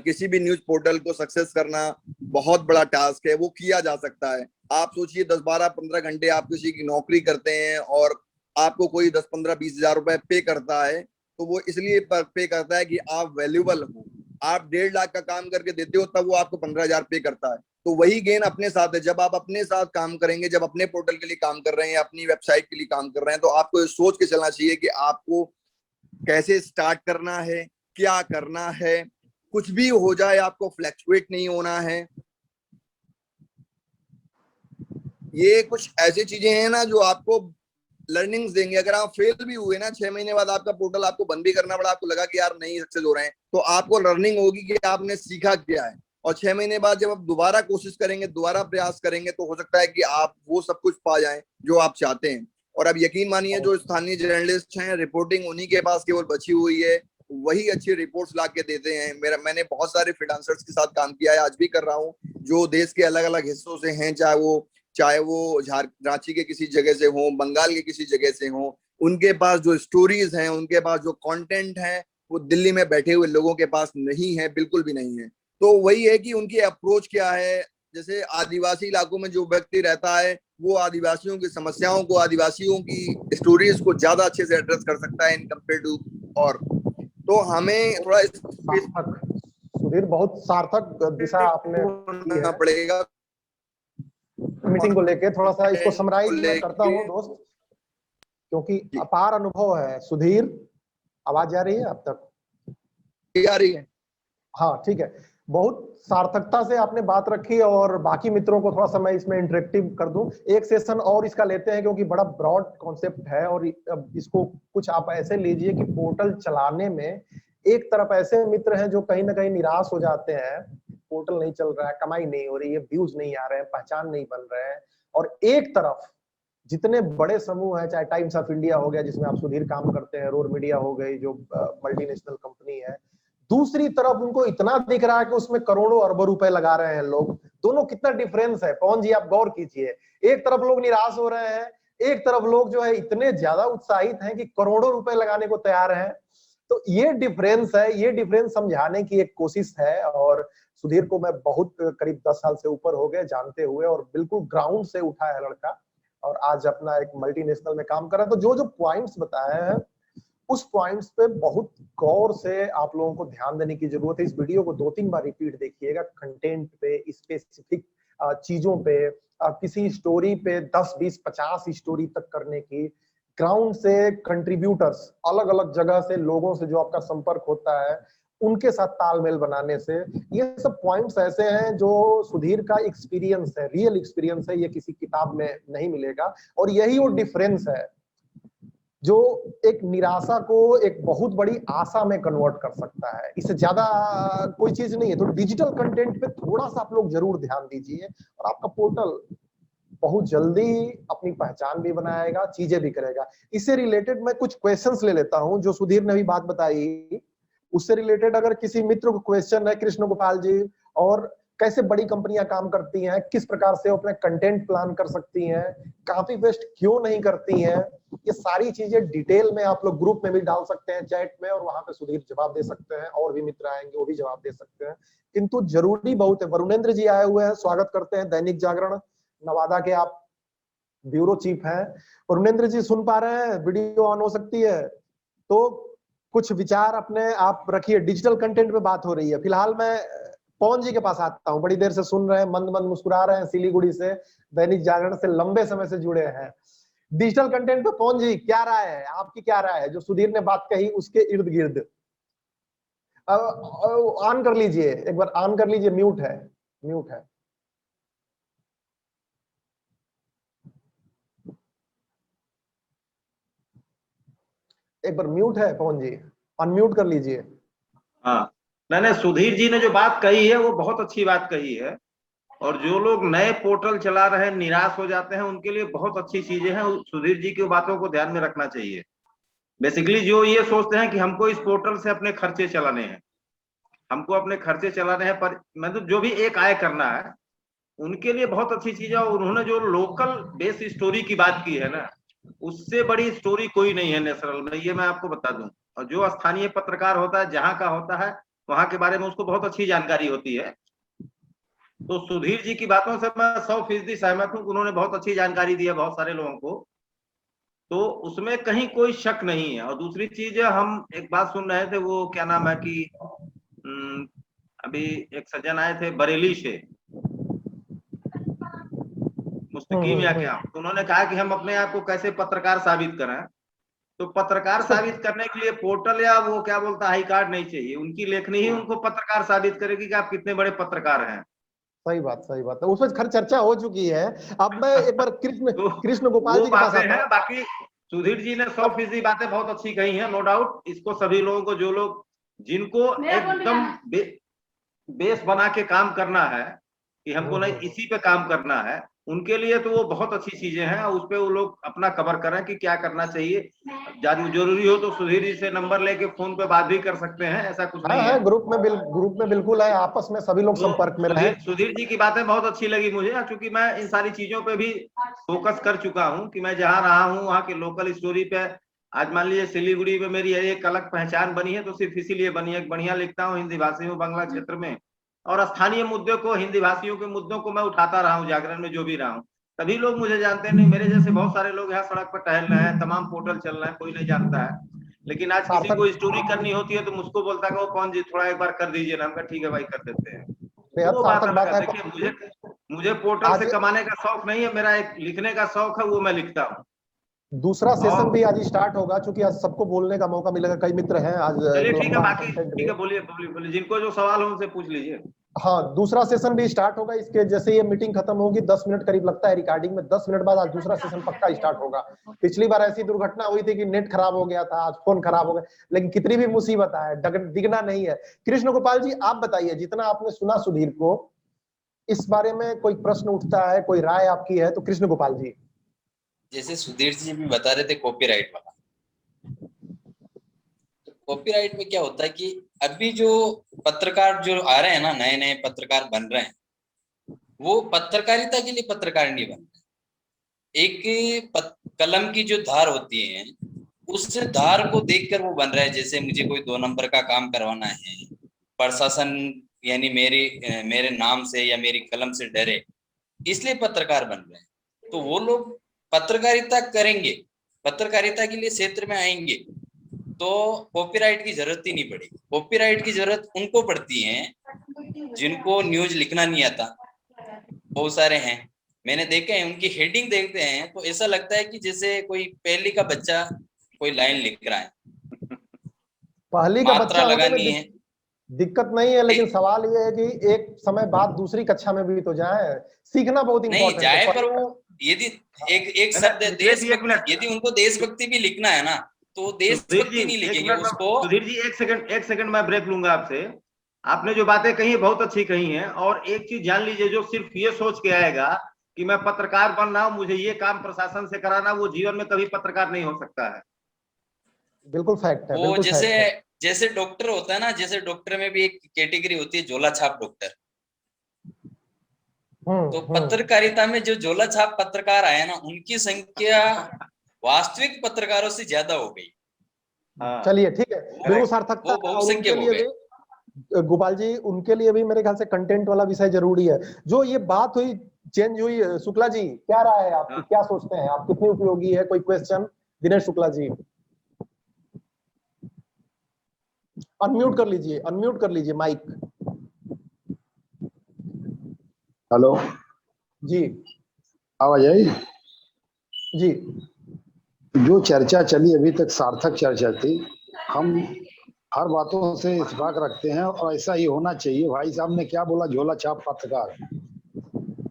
किसी भी न्यूज पोर्टल को सक्सेस करना बहुत बड़ा टास्क है, वो किया जा सकता है। आप सोचिए 10, 12, 15 घंटे आप किसी की नौकरी करते हैं और आपको कोई 10, 15, 20 हजार रुपए पे करता है, तो वो इसलिए पे करता है कि आप वैल्यूबल हो। आप 1.5 लाख का काम करके देते हो तब वो आपको 15,000 पे करता है। तो वही गेन अपने साथ है, जब आप अपने साथ काम करेंगे, जब अपने पोर्टल के लिए काम कर रहे हैं, अपनी वेबसाइट के लिए काम कर रहे हैं, तो आपको सोच के चलना चाहिए कि आपको कैसे स्टार्ट करना है, क्या करना है, कुछ भी हो जाए आपको फ्लैक्चुएट नहीं होना है। ये कुछ ऐसी चीजें हैं ना जो आपको लर्निंग्स देंगे। अगर आप फेल भी हुए ना, 6 महीने बाद आपका पोर्टल आपको बंद भी करना पड़ा, आपको लगा कि यार नहीं सक्सेस हो रहे हैं, तो आपको लर्निंग होगी कि आपने सीखा क्या है। और 6 महीने बाद जब आप दोबारा कोशिश करेंगे, दोबारा प्रयास करेंगे, तो हो सकता है कि आप वो सब कुछ पा जाएं जो आप चाहते हैं। और अब यकीन मानिए जो स्थानीय जर्नलिस्ट हैं, रिपोर्टिंग उन्हीं के पास केवल बची हुई है, वही अच्छी रिपोर्ट्स ला के देते हैं। मैंने बहुत सारे फ्रीलांसर्स के साथ काम किया है, आज भी कर रहा हूँ, जो देश के अलग अलग हिस्सों से हैं, चाहे वो रांची के किसी जगह से हो, बंगाल के किसी जगह से हो, उनके पास जो स्टोरीज हैं, उनके पास जो कंटेंट है, वो दिल्ली में बैठे हुए लोगों के पास नहीं है, बिल्कुल भी नहीं है। तो वही है कि उनकी अप्रोच क्या है। जैसे आदिवासी इलाकों में जो व्यक्ति रहता है वो आदिवासियों की समस्याओं को, आदिवासियों की स्टोरीज को ज्यादा अच्छे से एड्रेस कर सकता है इन कंपेयर टू। और तो हमें थोड़ा सार्थक सुधीर, बहुत सार्थक दिशा आपने की है पड़ेगा मीटिंग को लेके। थोड़ा सा इसको समराइज मैं करता हूँ लेके। दोस्त, क्योंकि अपार अनुभव है। सुधीर, आवाज जा रही है अब तक? आ रही है? हाँ ठीक है, बहुत सार्थकता से आपने बात रखी। और बाकी मित्रों को थोड़ा सा मैं इसमें इंटरेक्टिव कर दूं। एक सेशन और इसका लेते हैं, क्योंकि बड़ा ब्रॉड कॉन्सेप्ट है। और इसको कुछ आप ऐसे लीजिए कि पोर्टल चलाने में एक तरफ ऐसे मित्र हैं जो कहीं ना कहीं निराश हो जाते हैं, पोर्टल नहीं चल रहा है, कमाई नहीं हो रही है, व्यूज नहीं आ रहे हैं, पहचान नहीं बन रहे हैं। और एक तरफ जितने बड़े समूह हैं, चाहे टाइम्स ऑफ इंडिया हो गया जिसमें आप सुधीर काम करते हैं, रोर मीडिया हो गई जो मल्टीनेशनल कंपनी है, दूसरी तरफ उनको इतना दिख रहा है कि उसमें करोड़ों अरबों रुपए लगा रहे हैं लोग। दोनों कितना डिफरेंस है पवन जी, आप गौर कीजिए। एक तरफ लोग निराश हो रहे हैं, एक तरफ लोग जो है इतने ज्यादा उत्साहित हैं कि करोड़ों रुपए लगाने को तैयार हैं। तो ये डिफरेंस है, ये डिफरेंस समझाने की एक कोशिश है। और सुधीर को मैं बहुत करीब 10 साल से ऊपर हो गए जानते हुए, और बिल्कुल ग्राउंड से उठा है लड़का, और आज अपना एक मल्टीनेशनल में काम कर रहा है। तो जो जो पॉइंट्स बताए हैं उस पॉइंट्स पे बहुत गौर से आप लोगों को ध्यान देने की जरूरत है। इस वीडियो को 2-3 बार रिपीट देखिएगा, कंटेंट पे, स्पेसिफिक चीजों पे, किसी स्टोरी पे 10, 20, 50 स्टोरी तक करने की, ग्राउंड से कंट्रीब्यूटर्स, अलग अलग जगह से लोगों से जो आपका संपर्क होता है उनके साथ तालमेल बनाने से, ये सब पॉइंट्स ऐसे हैं जो सुधीर का एक्सपीरियंस है, रियल एक्सपीरियंस है, ये किसी किताब में नहीं मिलेगा। और यही वो डिफरेंस है जो एक निराशा को एक बहुत बड़ी आशा में कन्वर्ट कर सकता है। इससे ज्यादा कोई चीज नहीं है। तो डिजिटल कंटेंट पे थोड़ा सा आप लोग जरूर ध्यान दीजिए, और आपका पोर्टल बहुत जल्दी अपनी पहचान भी बनाएगा, चीजें भी करेगा। इससे रिलेटेड मैं कुछ क्वेश्चंस ले लेता हूं जो सुधीर ने भी बात बताई, उससे रिलेटेड अगर किसी मित्र को क्वेश्चन है, कृष्ण गोपाल जी, और कैसे बड़ी कंपनियां काम करती हैं, किस प्रकार से वो अपने कंटेंट प्लान कर सकती हैं, कॉपी पेस्ट क्यों नहीं करती हैं, ये सारी चीजें डिटेल में आप लोग ग्रुप में भी डाल सकते हैं, चैट में, और वहां पे सुधीर जवाब दे सकते हैं। और भी मित्र आएंगे वो भी जवाब दे सकते हैं। किंतु जरूरी बहुत है। वरुणेंद्र जी आए हुए हैं, स्वागत करते हैं। दैनिक जागरण नवादा के आप ब्यूरो चीफ हैं। वरुणेंद्र जी सुन पा रहे हैं? वीडियो ऑन हो सकती है तो कुछ विचार अपने आप रखिए। डिजिटल कंटेंट पे बात हो रही है। फिलहाल मैं पवन जी के पास आता हूँ, बड़ी देर से सुन रहे हैं, मंद मंद मुस्कुरा रहे हैं, सिलीगुड़ी से, दैनिक जागरण से लंबे समय से जुड़े हैं। डिजिटल कंटेंट पे पवन जी क्या राय है आपकी? क्या राय है जो सुधीर ने बात कही उसके इर्द गिर्द? ऑन कर लीजिए, एक बार ऑन कर लीजिए। म्यूट है, म्यूट है। एक बार म्यूट है पवन जी, अनम्यूट कर लीजिए। हाँ, मैंने सुधीर जी ने जो बात कही है वो बहुत अच्छी बात कही है। और जो लोग नए पोर्टल चला रहे हैं, निराश हो जाते हैं, उनके लिए बहुत अच्छी चीजें हैं। सुधीर जी की बातों को ध्यान में रखना चाहिए। बेसिकली जो ये सोचते हैं कि हमको इस पोर्टल से अपने खर्चे चलाने हैं, हमको अपने खर्चे चलाने हैं, पर मतलब जो भी एक आय करना है, उनके लिए बहुत अच्छी चीज है। उन्होंने जो लोकल बेस स्टोरी की बात की है ना, उससे बड़ी स्टोरी कोई नहीं है नेशनल में, ये मैं आपको बता दूं। और जो स्थानीय पत्रकार होता है, जहां का होता है, वहां के बारे में उसको बहुत अच्छी जानकारी होती है। तो सुधीर जी की बातों से मैं 100% सहमत हूं। उन्होंने बहुत अच्छी जानकारी दी है बहुत सारे लोगों को, तो उसमें कहीं कोई शक नहीं है। और दूसरी चीज, हम एक बात सुन रहे थे, वो क्या नाम है कि अभी एक सज्जन आए थे बरेली से, मुस्तकीम या क्या, तो उन्होंने कहा कि हम अपने आप को कैसे पत्रकार साबित करें। तो पत्रकार साबित करने के लिए पोर्टल या वो क्या बोलता है, हाई कार्ड नहीं चाहिए। उनकी लेखनी ही उनको पत्रकार साबित करेगी कि आप कितने बड़े पत्रकार हैं। सही बात, सही बात है। उसमें खैर चर्चा हो चुकी है। अब मैं एक बार कृष्ण गोपाल जी के पास आता हूं। बाकी सुधीर जी ने 100% बातें बहुत अच्छी कही हैं, नो डाउट। इसको सभी लोगों को, जो लोग जिनको एकदम बेस बना के काम करना है कि हमको नहीं इसी पे काम करना है, उनके लिए तो वो बहुत अच्छी चीजें हैं। उस पे वो लोग अपना कवर करें कि क्या करना चाहिए। जरूरी हो तो सुधीर जी से नंबर लेके फोन पे बात भी कर सकते हैं, ऐसा कुछ नहीं है। ग्रुप में बिल्कुल है, आपस में सभी लोग संपर्क में रहे। सुधीर जी की बातें बहुत अच्छी लगी मुझे, क्योंकि मैं इन सारी चीजों पे भी फोकस कर चुका हूं कि मैं जहां रहा हूं वहां के लोकल स्टोरी पे आज मान लीजिए सिलीगुड़ी में मेरी एक अलग पहचान बनी है तो सिर्फ इसीलिए बनी है, बढ़िया लिखता हूँ हिंदी भाषी हूँ बांग्ला क्षेत्र में, और स्थानीय मुद्दों को, हिंदी भाषियों के मुद्दों को मैं उठाता रहा हूँ, जागरण में जो भी रहा हूँ, तभी लोग मुझे जानते हैं। नहीं, मेरे जैसे बहुत सारे लोग यहाँ सड़क पर टहल रहे हैं, तमाम पोर्टल चल रहे हैं, कोई नहीं जानता है। लेकिन आज किसी को स्टोरी करनी होती है तो मुझको बोलता है वो कौन जी, थोड़ा एक बार कर दीजिए ना। हम कहा ठीक है भाई, कर देते हैं। बेहद वो बात सार्थक अलग बात है। है। देखिए, मुझे पोर्टल से आज कमाने का शौक नहीं है, मेरा एक लिखने का शौक है, वो मैं लिखता हूँ। दूसरा सेशन और भी आज स्टार्ट होगा, क्योंकि आज सबको बोलने का मौका मिलेगा। कई मित्र हैं आज, चलिए एक ठीक है, लंबा बाकी कंटेंट ठीक भी। है, बोलिए बोलिए बोलिए, जिनको जो सवाल हो उनसे पूछ लीजिए। हाँ, दूसरा सेशन भी स्टार्ट होगा। इसके जैसे ये मीटिंग खत्म होगी 10 मिनट करीब लगता है रिकॉर्डिंग में, 10 मिनट बाद आज दूसरा सेशन पक्का स्टार्ट होगा। पिछली बार ऐसी दुर्घटना हुई थी कि नेट खराब हो गया था, आज फोन खराब हो गया, लेकिन कितनी भी मुसीबत है, दिगना नहीं है। कृष्ण गोपाल जी, आप बताइए, जितना आपने सुना सुधीर को, इस बारे में कोई प्रश्न उठता है, कोई राय आपकी है तो कृष्ण गोपाल जी। जैसे सुधीर जी भी बता रहे थे कॉपीराइट वाला, कॉपीराइट में क्या होता है कि अभी जो पत्रकार जो आ रहे हैं ना, नए नए पत्रकार बन रहे हैं, वो पत्रकारिता के लिए पत्रकार नहीं बन रहे। एक कलम की जो धार होती है, उस धार को देखकर वो बन रहा है। जैसे मुझे कोई 2 नंबर का काम करवाना है, प्रशासन यानी मेरे नाम से या मेरी कलम से डरे, इसलिए पत्रकार बन रहे हैं। तो वो लोग पत्रकारिता करेंगे, पत्रकारिता के लिए क्षेत्र में आएंगे, तो कॉपीराइट की जरूरत ही नहीं पड़ेगी। कॉपीराइट की जरूरत उनको पड़ती है जिनको न्यूज लिखना नहीं आता। बहुत सारे हैं, मैंने देखे हैं, उनकी हेडिंग देखते हैं तो ऐसा लगता है कि जैसे कोई पहली का बच्चा कोई लाइन लिख रहा है, पहली का मात्रा बच्चा होने में लगानी है। दिक्कत नहीं है, लेकिन सवाल ये है कि एक समय बाद दूसरी कक्षा में भी तो जाए। सीखना बहुत नहीं इंपॉर्टेंट जाए, है। पर वो यदि एक शब्द देशभक्ति, यदि उनको देशभक्ति भी लिखना है ना, तो देशभक्ति नहीं लिखेंगे उसको। सुधीर जी, एक सेकंड मैं ब्रेक लूंगा आपसे। आपने जो बातें कही है बहुत अच्छी कही हैं, और एक चीज जान लीजिए, जो सिर्फ ये सोच के आएगा कि मैं पत्रकार बन रहा हूं, मुझे ये काम प्रशासन से कराना, वो जीवन में कभी पत्रकार नहीं हो सकता है। बिल्कुल फैक्ट है। वो बिल्कुल जैसे फैक्ट है। जैसे डॉक्टर होता है ना, जैसे डॉक्टर में भी एक कैटेगरी होती है झोला छाप डॉक्टर। तो पत्रकारिता में जो झोला छाप पत्रकार आए ना, उनकी संख्या वास्तविक पत्रकारों से ज्यादा हो गई। चलिए ठीक है, बिल्कुल सार्थकता। वो बहुसंख्यक हो गए। गोपाल जी, उनके लिए भी मेरे ख्याल से कंटेंट वाला विषय जरूरी है। जो ये बात हुई, चेंज हुई, शुक्ला जी क्या राय है आपकी, क्या सोचते हैं आप, कितनी उपयोगी है? कोई क्वेश्चन? दिनेश शुक्ला जी अनम्यूट कर लीजिए माइक। हेलो जी आवाज आई? जी। जो चर्चा चली अभी तक सार्थक चर्चा थी। हम हर बातों से इत्तेफाक रखते हैं और ऐसा ही होना चाहिए। भाई साहब ने क्या बोला, झोला छाप पत्रकार,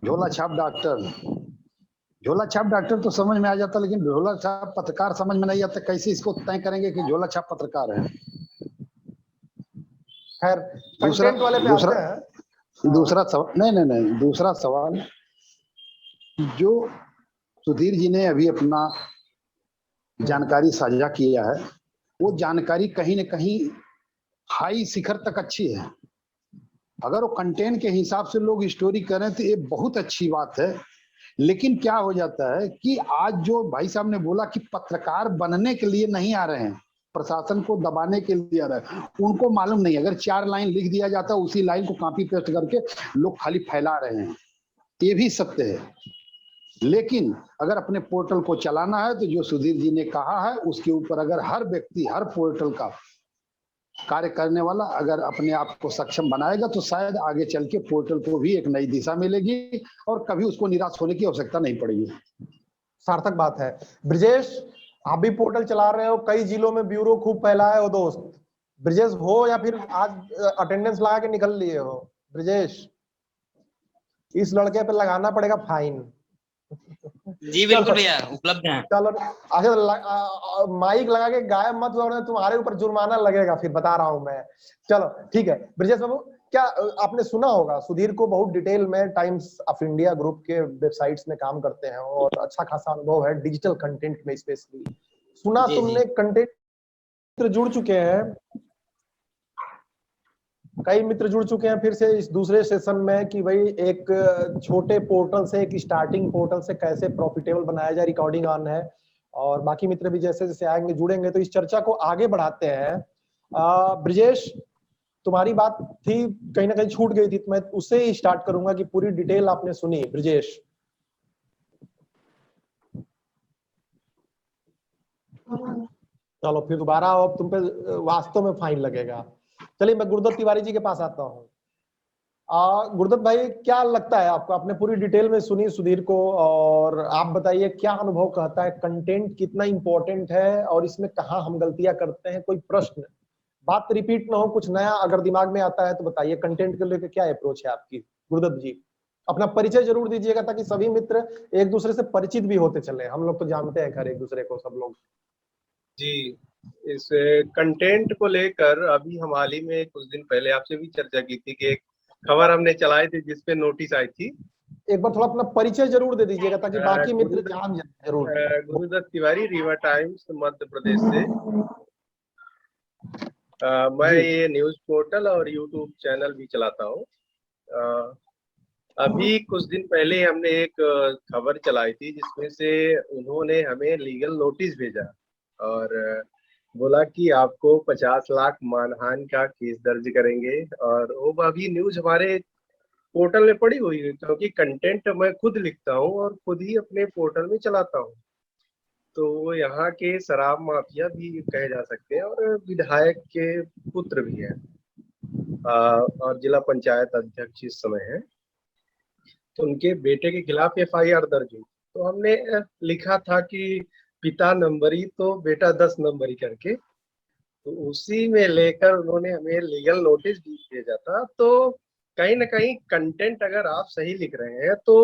झोला छाप डॉक्टर। झोला छाप डॉक्टर तो समझ में आ जाता, लेकिन झोला छाप पत्रकार समझ में नहीं आता। कैसे इसको तय करेंगे कि झोला छाप पत्रकार है? खैर, कंटेंट वाले पे आते हैं। दूसरा सवाल, नहीं, दूसरा सवाल, जो सुधीर जी ने अभी अपना जानकारी साझा किया है, वो जानकारी कहीं न कहीं हाई शिखर तक अच्छी है। अगर वो कंटेंट के हिसाब से लोग स्टोरी करें तो ये बहुत अच्छी बात है। लेकिन क्या हो जाता है कि आज जो भाई साहब ने बोला कि पत्रकार बनने के लिए नहीं आ रहे हैं, प्रशासन को दबाने के लिए आ रहे हैं, उनको मालूम नहीं। अगर 4 लाइन लिख दिया जाता है, उसी लाइन को कॉपी पेस्ट करके लोग खाली फैला रहे हैं, ये भी सत्य है। लेकिन अगर अपने पोर्टल को चलाना है तो जो सुधीर जी ने कहा है उसके ऊपर अगर हर व्यक्ति, हर पोर्टल का कार्य करने वाला अगर अपने आप को सक्षम बनाएगा तो शायद आगे चल के पोर्टल को भी एक नई दिशा मिलेगी और कभी उसको निराश होने की आवश्यकता नहीं पड़ेगी। सार्थक बात है। ब्रिजेश, आप भी पोर्टल चला रहे हो, कई जिलों में ब्यूरो खूब फैला है। वो दोस्त ब्रिजेश हो या फिर आज अटेंडेंस लगा के निकल लिए हो? ब्रिजेश, इस लड़के पे लगाना पड़ेगा फाइन। जी बिल्कुल भैया, उपलब्ध हैं। चलो अच्छा, माइक लगा के गायब मत हो, तुम्हारे ऊपर जुर्माना लगेगा फिर, बता रहा हूं मैं। चलो ठीक है। ब्रिजेश बाबू, क्या आपने सुना होगा सुधीर को बहुत डिटेल में टाइम्स ऑफ इंडिया ग्रुप के वेबसाइट्स में काम करते हैं और अच्छा खासा अनुभव है डिजिटल कंटेंट में स्पेशली। सुना तुमने कंटेंट जुड़ चुके हैं, कई मित्र जुड़ चुके हैं फिर से इस दूसरे सेशन में कि भाई एक छोटे पोर्टल से, एक स्टार्टिंग पोर्टल से कैसे प्रॉफिटेबल बनाया जाए। रिकॉर्डिंग ऑन है और बाकी मित्र भी जैसे जैसे आएंगे जुड़ेंगे तो इस चर्चा को आगे बढ़ाते हैं। ब्रिजेश, तुम्हारी बात थी, कहीं ना कहीं छूट गई थी, तो मैं उससे ही स्टार्ट करूंगा कि पूरी डिटेल आपने सुनी। ब्रिजेश, चलो फिर दोबारा अब तुम पे वास्तव में फाइन लगेगा। चलिए मैं गुरुदत्त तिवारी जी के पास आता हूँ। गुरुदत्त भाई, क्या लगता है आपको? आपने पूरी डिटेल में सुनी सुधीर को, और आप बताइए क्या अनुभव कहता है, कंटेंट कितना इंपॉर्टेंट है और इसमें कहाँ हम गलतियां करते हैं? कोई प्रश्न, बात रिपीट ना हो, कुछ नया अगर दिमाग में आता है तो बताइए। कंटेंट को लेकर क्या अप्रोच है आपकी? गुरुदत्त जी, अपना परिचय जरूर दीजिएगा ताकि सभी मित्र एक दूसरे से परिचित भी होते चले। हम लोग तो जानते हैं खैर एक दूसरे को, सब लोग। जी, इस कंटेंट को लेकर अभी हम हाल ही में कुछ दिन पहले आपसे भी चर्चा की थी कि एक खबर हमने चलाई थी जिसपे नोटिस आई थी। एक बार थोड़ा अपना परिचय जरूर दे दीजिएगा ताकि बाकी मित्र जान जाए। जरूर। गुरुदत्त तिवारी, रीवा टाइम्स, मध्य प्रदेश से। मैं ये न्यूज पोर्टल और यूट्यूब चैनल भी चलाता हूँ। अभी कुछ दिन पहले हमने एक खबर चलाई थी जिसमें से उन्होंने हमें लीगल नोटिस भेजा और बोला कि आपको 50 लाख मानहानि का केस दर्ज करेंगे। और वो अभी न्यूज हमारे पोर्टल में पड़ी हुई है, क्योंकि कंटेंट मैं खुद लिखता हूँ और खुद ही अपने पोर्टल में चलाता हूँ। तो वो यहाँ के शराब माफिया भी कहे जा सकते हैं और विधायक के पुत्र भी हैं और जिला पंचायत अध्यक्ष इस समय है। तो उनके बेटे के खिलाफ FIR दर्ज हुई। तो हमने लिखा था कि पिता नंबरी तो बेटा 10 नंबरी करके, तो उसी में लेकर उन्होंने हमें लीगल नोटिस भेजा था। तो कहीं ना कहीं कंटेंट अगर आप सही लिख रहे हैं तो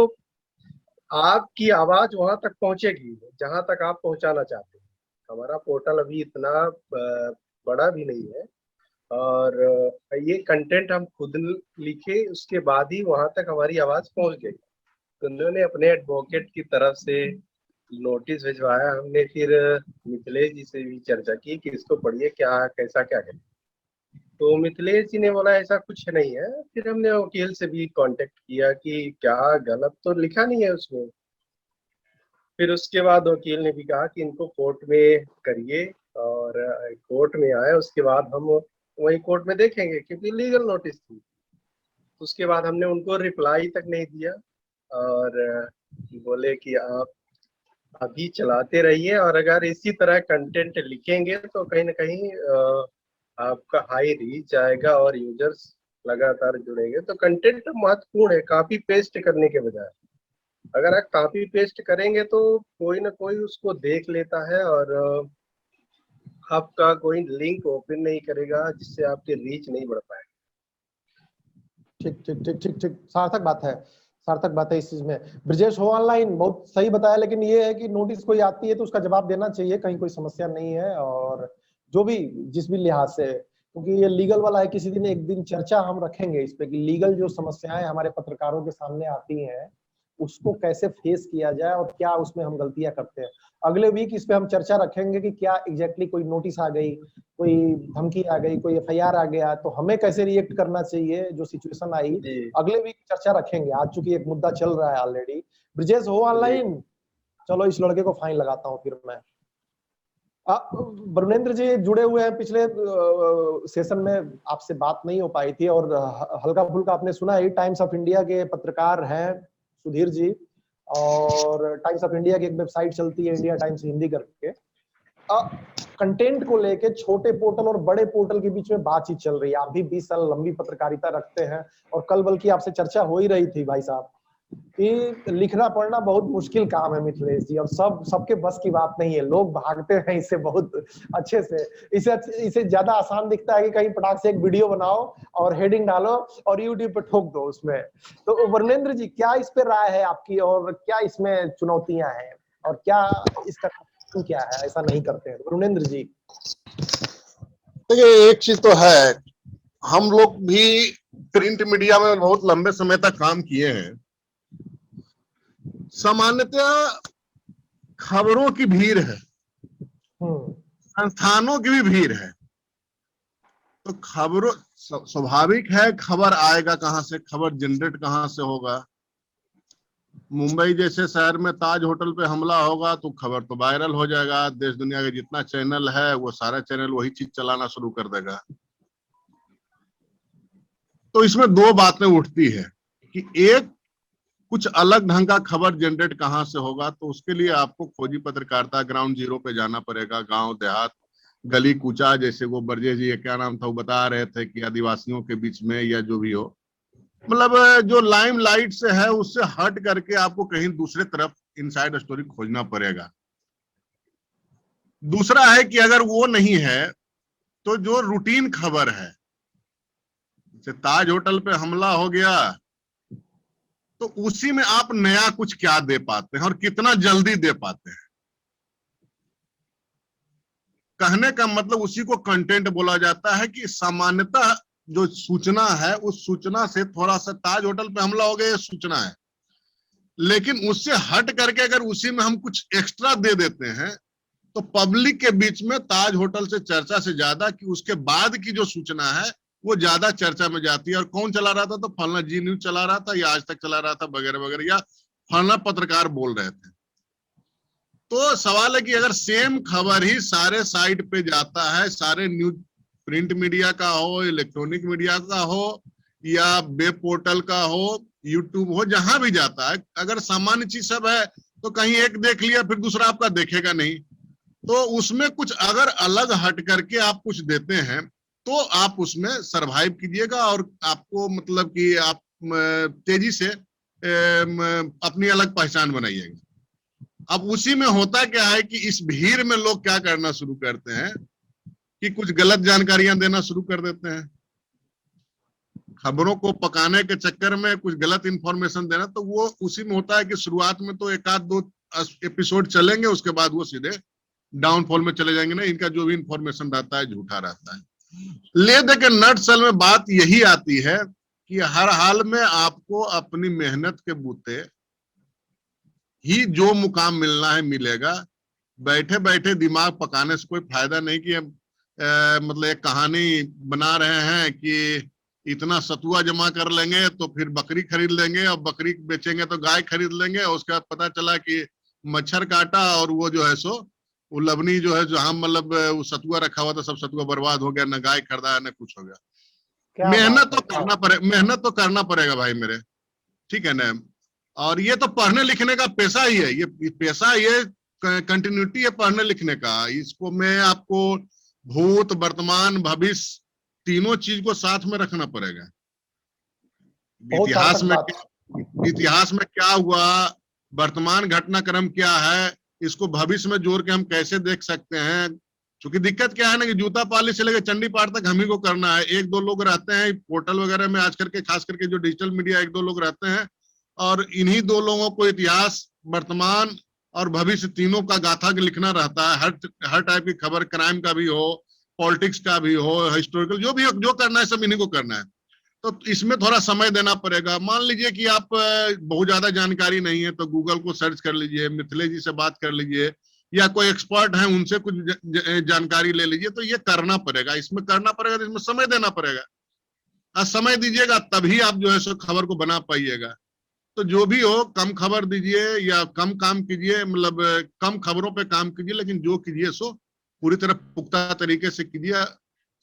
आपकी आवाज वहां तक पहुंचेगी जहां तक आप पहुंचाना चाहते हैं। हमारा पोर्टल अभी इतना बड़ा भी नहीं है और ये कंटेंट हम खुद लिखे, उसके बाद ही वहां तक हमारी आवाज पहुंच गई। तो उन्होंने अपने एडवोकेट की तरफ से नोटिस भिजवाया। हमने फिर मिथिलेश जी से भी चर्चा की कि इसको पढ़िए, क्या कैसा क्या है। तो मिथिलेश जी ने बोला ऐसा कुछ नहीं है। फिर हमने वकील से भी कांटेक्ट किया कि क्या गलत तो लिखा नहीं है उसमें। फिर उसके बाद वकील ने भी कहा कि इनको कोर्ट में करिए और कोर्ट में आए, उसके बाद हम वही कोर्ट में देखेंगे, क्योंकि लीगल नोटिस थी। उसके बाद हमने उनको रिप्लाई तक नहीं दिया और बोले कि आप अभी चलाते रहिए और अगर इसी तरह कंटेंट लिखेंगे तो कहीं ना कहीं आपका हाई रीच आएगा और यूजर्स लगातार जुड़ेंगे। तो कंटेंट महत्वपूर्ण है, कॉपी पेस्ट करने के बजाय। अगर आप कॉपी पेस्ट करेंगे तो कोई ना कोई उसको देख लेता है और आपका कोई लिंक ओपन नहीं करेगा, जिससे आपकी रीच नहीं बढ़ पाएगी। ठीक ठीक ठीक ठीक ठीक, सार्थक बात है, सार्थक बात है इस चीज में। ब्रिजेश हो ऑनलाइन, बहुत सही बताया। लेकिन ये है कि नोटिस कोई आती है तो उसका जवाब देना चाहिए, कहीं कोई समस्या नहीं है। और जो भी जिस भी लिहाज से, क्योंकि ये लीगल वाला है, किसी दिन एक दिन चर्चा हम रखेंगे इस पे कि लीगल जो समस्याएं हमारे पत्रकारों के सामने आती हैं उसको कैसे फेस किया जाए और क्या उसमें हम गलतियां करते हैं। अगले वीक इस पे हम चर्चा रखेंगे कि क्या एग्जैक्टली कोई नोटिस आ गई, कोई धमकी आ गई, कोई FIR आ गया तो हमें कैसे रिएक्ट करना चाहिए, जो सिचुएशन आई। अगले वीक चर्चा रखेंगे, आज चूंकि एक मुद्दा चल रहा है ऑलरेडी। ब्रिजेश हो ऑनलाइन, चलो इस लड़के को फाइन लगाता हूँ फिर मैं। वरुणेंद्र जी जुड़े हुए हैं, पिछले सेशन में आपसे बात नहीं हो पाई थी और हल्का फुल्का आपने सुना ही। टाइम्स ऑफ इंडिया के पत्रकार हैं सुधीर जी, और टाइम्स ऑफ इंडिया की एक वेबसाइट चलती है इंडिया टाइम्स हिंदी करके। कंटेंट को लेके छोटे पोर्टल और बड़े पोर्टल के बीच में बातचीत चल रही है। आप भी 20 साल लंबी पत्रकारिता रखते हैं और कल बल्कि आपसे चर्चा हो ही रही थी भाई साहब कि लिखना पढ़ना बहुत मुश्किल काम है मिथिलेश जी, और सबके बस की बात नहीं है। लोग भागते हैं इससे बहुत अच्छे से। इसे ज्यादा आसान दिखता है कि कहीं पटाख से एक वीडियो बनाओ और हेडिंग डालो और यूट्यूब पे ठोक दो उसमें। तो वरुणेंद्र जी, क्या इस पे राय है आपकी और क्या इसमें चुनौतियां हैं और क्या इसका क्या है, ऐसा नहीं करते हैं? वरुणेंद्र जी, देखिए एक चीज तो है, हम लोग भी प्रिंट मीडिया में बहुत लंबे समय तक काम किए हैं। सामान्यतः खबरों की भीड़ है, संस्थानों की भी भीड़ है। तो खबरों स्वाभाविक है, खबर आएगा कहां से, खबर जनरेट कहां से होगा। मुंबई जैसे शहर में ताज होटल पे हमला होगा तो खबर तो वायरल हो जाएगा, देश दुनिया का जितना चैनल है वो सारा चैनल वही चीज चलाना शुरू कर देगा। तो इसमें दो बातें उठती है कि एक, कुछ अलग ढंग का खबर जनरेट कहाँ से होगा, तो उसके लिए आपको खोजी पत्रकारिता, ग्राउंड जीरो पे जाना पड़ेगा, गांव देहात गली कूचा, जैसे वो बरजे जी क्या नाम था वो बता रहे थे कि आदिवासियों के बीच में या जो भी हो, मतलब जो लाइम लाइट से है उससे हट करके आपको कहीं दूसरे तरफ इनसाइड स्टोरी खोजना पड़ेगा। दूसरा है कि अगर वो नहीं है तो जो रूटीन खबर है, जैसे ताज होटल पे हमला हो गया, तो उसी में आप नया कुछ क्या दे पाते हैं और कितना जल्दी दे पाते हैं। कहने का मतलब उसी को कंटेंट बोला जाता है कि सामान्यतः जो सूचना है उस सूचना से थोड़ा सा, ताज होटल पे हमला हो गया ये सूचना है, लेकिन उससे हट करके अगर उसी में हम कुछ एक्स्ट्रा दे देते हैं तो पब्लिक के बीच में ताज होटल से चर्चा से ज्यादा कि उसके बाद की जो सूचना है वो ज्यादा चर्चा में जाती है। और कौन चला रहा था, तो फलना जी न्यूज चला रहा था या आज तक चला रहा था वगैरह वगैरह, या फलना पत्रकार बोल रहे थे। तो सवाल है कि अगर सेम खबर ही सारे साइट पे जाता है, सारे न्यूज, प्रिंट मीडिया का हो, इलेक्ट्रॉनिक मीडिया का हो या वेब पोर्टल का हो, यूट्यूब हो, जहां भी जाता है, अगर सामान्य चीज सब है तो कहीं एक देख लिया फिर दूसरा आपका देखेगा नहीं। तो उसमें कुछ अगर अलग हट करके आप कुछ देते हैं तो आप उसमें सरवाइव कीजिएगा और आपको मतलब कि आप तेजी से अपनी अलग पहचान बनाइएगा। अब उसी में होता क्या है कि इस भीड़ में लोग क्या करना शुरू करते हैं कि कुछ गलत जानकारियां देना शुरू कर देते हैं, खबरों को पकाने के चक्कर में कुछ गलत इंफॉर्मेशन देना। तो वो उसी में होता है कि शुरुआत में तो एक आध दो एपिसोड चलेंगे, उसके बाद वो सीधे डाउनफॉल में चले जाएंगे ना, इनका जो भी इंफॉर्मेशन रहता है झूठा रहता है। ले दे के नटशल में बात यही आती है कि हर हाल में आपको अपनी मेहनत के बूते ही जो मुकाम मिलना है मिलेगा। बैठे बैठे दिमाग पकाने से कोई फायदा नहीं कि मतलब एक कहानी बना रहे हैं कि इतना सतुआ जमा कर लेंगे तो फिर बकरी खरीद लेंगे और बकरी बेचेंगे तो गाय खरीद लेंगे, और उसके बाद पता चला कि मच्छर काटा और वो जो है सो वो लवनी जो है, जहां मतलब वो सतुआ रखा हुआ था सब सतुआ बर्बाद हो गया, न गाय खरीदा न कुछ हो गया। मेहनत तो करना पड़ेगा, मेहनत तो करना पड़ेगा भाई मेरे, ठीक है ना। और ये तो पढ़ने लिखने का पेशा ही है, ये पेशा, ये कंटिन्यूटी है पढ़ने लिखने का। इसको मैं आपको भूत, वर्तमान, भविष्य तीनों चीज को साथ में रखना पड़ेगा। इतिहास में क्या हुआ, वर्तमान घटनाक्रम क्या है, इसको भविष्य में जोड़ के हम कैसे देख सकते हैं। क्योंकि दिक्कत क्या है ना कि जूता पाली से लेकर चंडी पार तक हम ही को करना है। एक दो लोग रहते हैं पोर्टल वगैरह में, आज करके खास करके जो डिजिटल मीडिया, एक दो लोग रहते हैं और इन्हीं दो लोगों को इतिहास, वर्तमान और भविष्य तीनों का गाथा लिखना रहता है। हर टाइप की खबर, क्राइम का भी हो, पॉलिटिक्स का भी हो, हिस्टोरिकल जो भी हो, जो करना है सब इन्हीं को करना है। तो इसमें थोड़ा समय देना पड़ेगा। मान लीजिए कि आप बहुत ज्यादा जानकारी नहीं है तो गूगल को सर्च कर लीजिए, मिथिलेश जी से बात कर लीजिए या कोई एक्सपर्ट है उनसे कुछ जानकारी ले लीजिए। तो ये करना पड़ेगा, इसमें करना पड़ेगा, इसमें समय देना पड़ेगा। और समय दीजिएगा तभी आप जो है सो खबर को बना पाइएगा। तो जो भी हो, कम खबर दीजिए या कम काम कीजिए, मतलब कम खबरों पे काम कीजिए, लेकिन जो कीजिए सो पूरी तरह पुख्ता तरीके से कीजिए।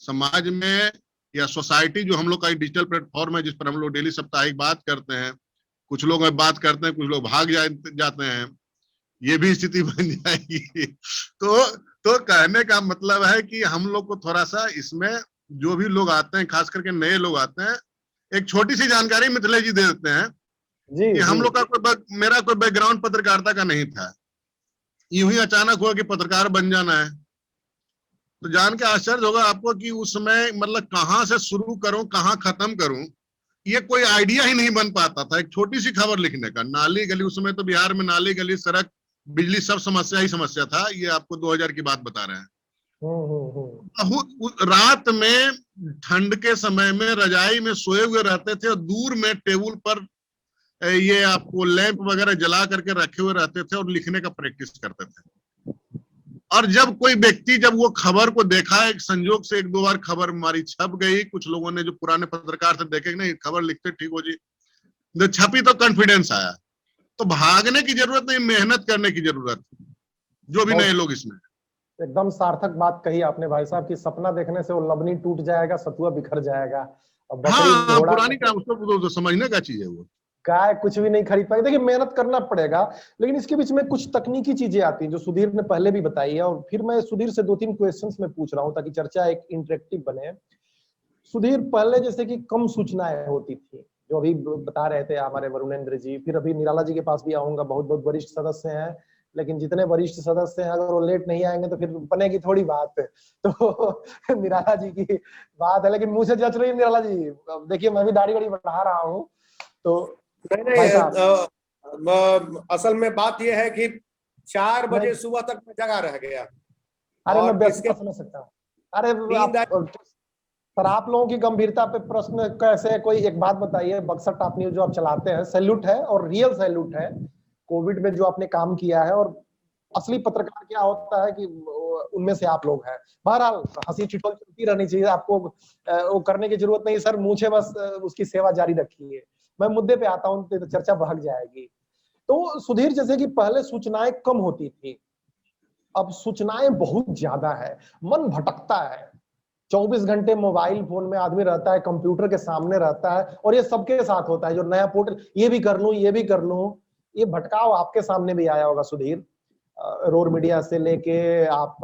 समाज में या सोसाइटी जो हम लोग का डिजिटल प्लेटफॉर्म है जिस पर हम लोग डेली साप्ताहिक बात करते हैं, कुछ लोग बात करते हैं, कुछ लोग भाग जाते हैं, ये भी स्थिति बन जाएगी। तो कहने का मतलब है कि हम लोग को थोड़ा सा इसमें, जो भी लोग आते हैं, खास करके नए लोग आते हैं, एक छोटी सी जानकारी मिथिलेश जी दे देते हैं कि हम लोग का मेरा कोई बैकग्राउंड पत्रकारिता का नहीं था, यूं ही अचानक हुआ कि पत्रकार बन जाना है। तो जान के आश्चर्य होगा आपको कि उस समय मतलब कहाँ से शुरू करूं, कहाँ खत्म करूं, ये कोई आइडिया ही नहीं बन पाता था। एक छोटी सी खबर लिखने का, नाली गली, उस समय तो बिहार में नाली गली, सड़क, बिजली सब समस्या ही समस्या था। ये आपको 2000 की बात बता रहे हैं। रात में ठंड के समय में रजाई में सोए हुए रहते थे और दूर में टेबल पर ये आपको लैंप वगैरह जला करके रखे हुए रहते थे और लिखने का प्रैक्टिस करते थे। और जब कोई व्यक्ति, जब वो खबर को देखा, एक संजोग से एक दो बार खबर हमारी छप गई, कुछ लोगों ने जो पुराने पत्रकार थे देखे नहीं खबर लिखते ठीक हो जी, जब छपी तो कॉन्फिडेंस आया। तो भागने की जरूरत नहीं, मेहनत करने की जरूरत, जो भी नए लोग इसमें। एकदम सार्थक बात कही आपने भाई साहब कि सपना देखने से वो लबनी टूट जाएगा, सतुआ बिखर जाएगा, और बकरी हाँ, घोड़ा पुरानी काम, उसको तो समझने का चीज है वो। गाय कुछ भी नहीं खरीद पाएगी। देखिए मेहनत करना पड़ेगा, लेकिन इसके बीच में कुछ तकनीकी चीजें आती हैं जो सुधीर ने पहले भी बताई है, और फिर मैं सुधीर से 2-3 क्वेश्चंस में पूछ रहा हूं ताकि चर्चा एक इंटरेक्टिव बने। सुधीर, पहले जैसे कि कम सूचनाएं होती थी, जो अभी बता रहे थे हमारे वरुणेंद्र जी, फिर अभी निराला जी के पास भी आऊंगा, बहुत बहुत वरिष्ठ सदस्य हैं, लेकिन जितने वरिष्ठ सदस्य हैं अगर वो लेट नहीं आएंगे तो फिर बनेगी थोड़ी बात। तो निराला जी की बात है, लेकिन मुंह से जच रही है निराला जी। देखिए मैं भी दाढ़ी वाड़ी बढ़ा रहा हूँ, तो भाई साहब असल में बात यह है कि 4 बजे सुबह तक मैं जगा रह गया। अरे मैं व्यस्तता समझ सकता हूँ। अरे सर, आप लोगों की गंभीरता पे प्रश्न कैसे, कोई एक बात बताइए, बक्सर टॉप न्यूज जो आप चलाते हैं, सैल्यूट है और रियल सैल्यूट है कोविड में जो आपने काम किया है, और असली पत्रकार क्या होता है कि उनमें से आप लोग हैं। बहरहाल हंसी ठिठोल चलती रहनी चाहिए, आपको वो करने की जरूरत नहीं सर, मुझे बस उसकी सेवा जारी रखिए। मैं मुद्दे पे आता हूँ तो चर्चा भाग जाएगी। तो सुधीर, जैसे कि पहले सूचनाएं कम होती थी, अब सूचनाएं बहुत ज्यादा है, मन भटकता है, 24 घंटे मोबाइल फोन में आदमी रहता है, कंप्यूटर के सामने रहता है, और ये सबके साथ होता है। जो नया पोर्टल, ये भी कर लूं, ये भी कर लूं, ये भटकाव आपके सामने भी आया होगा सुधीर, रोर मीडिया से लेके आप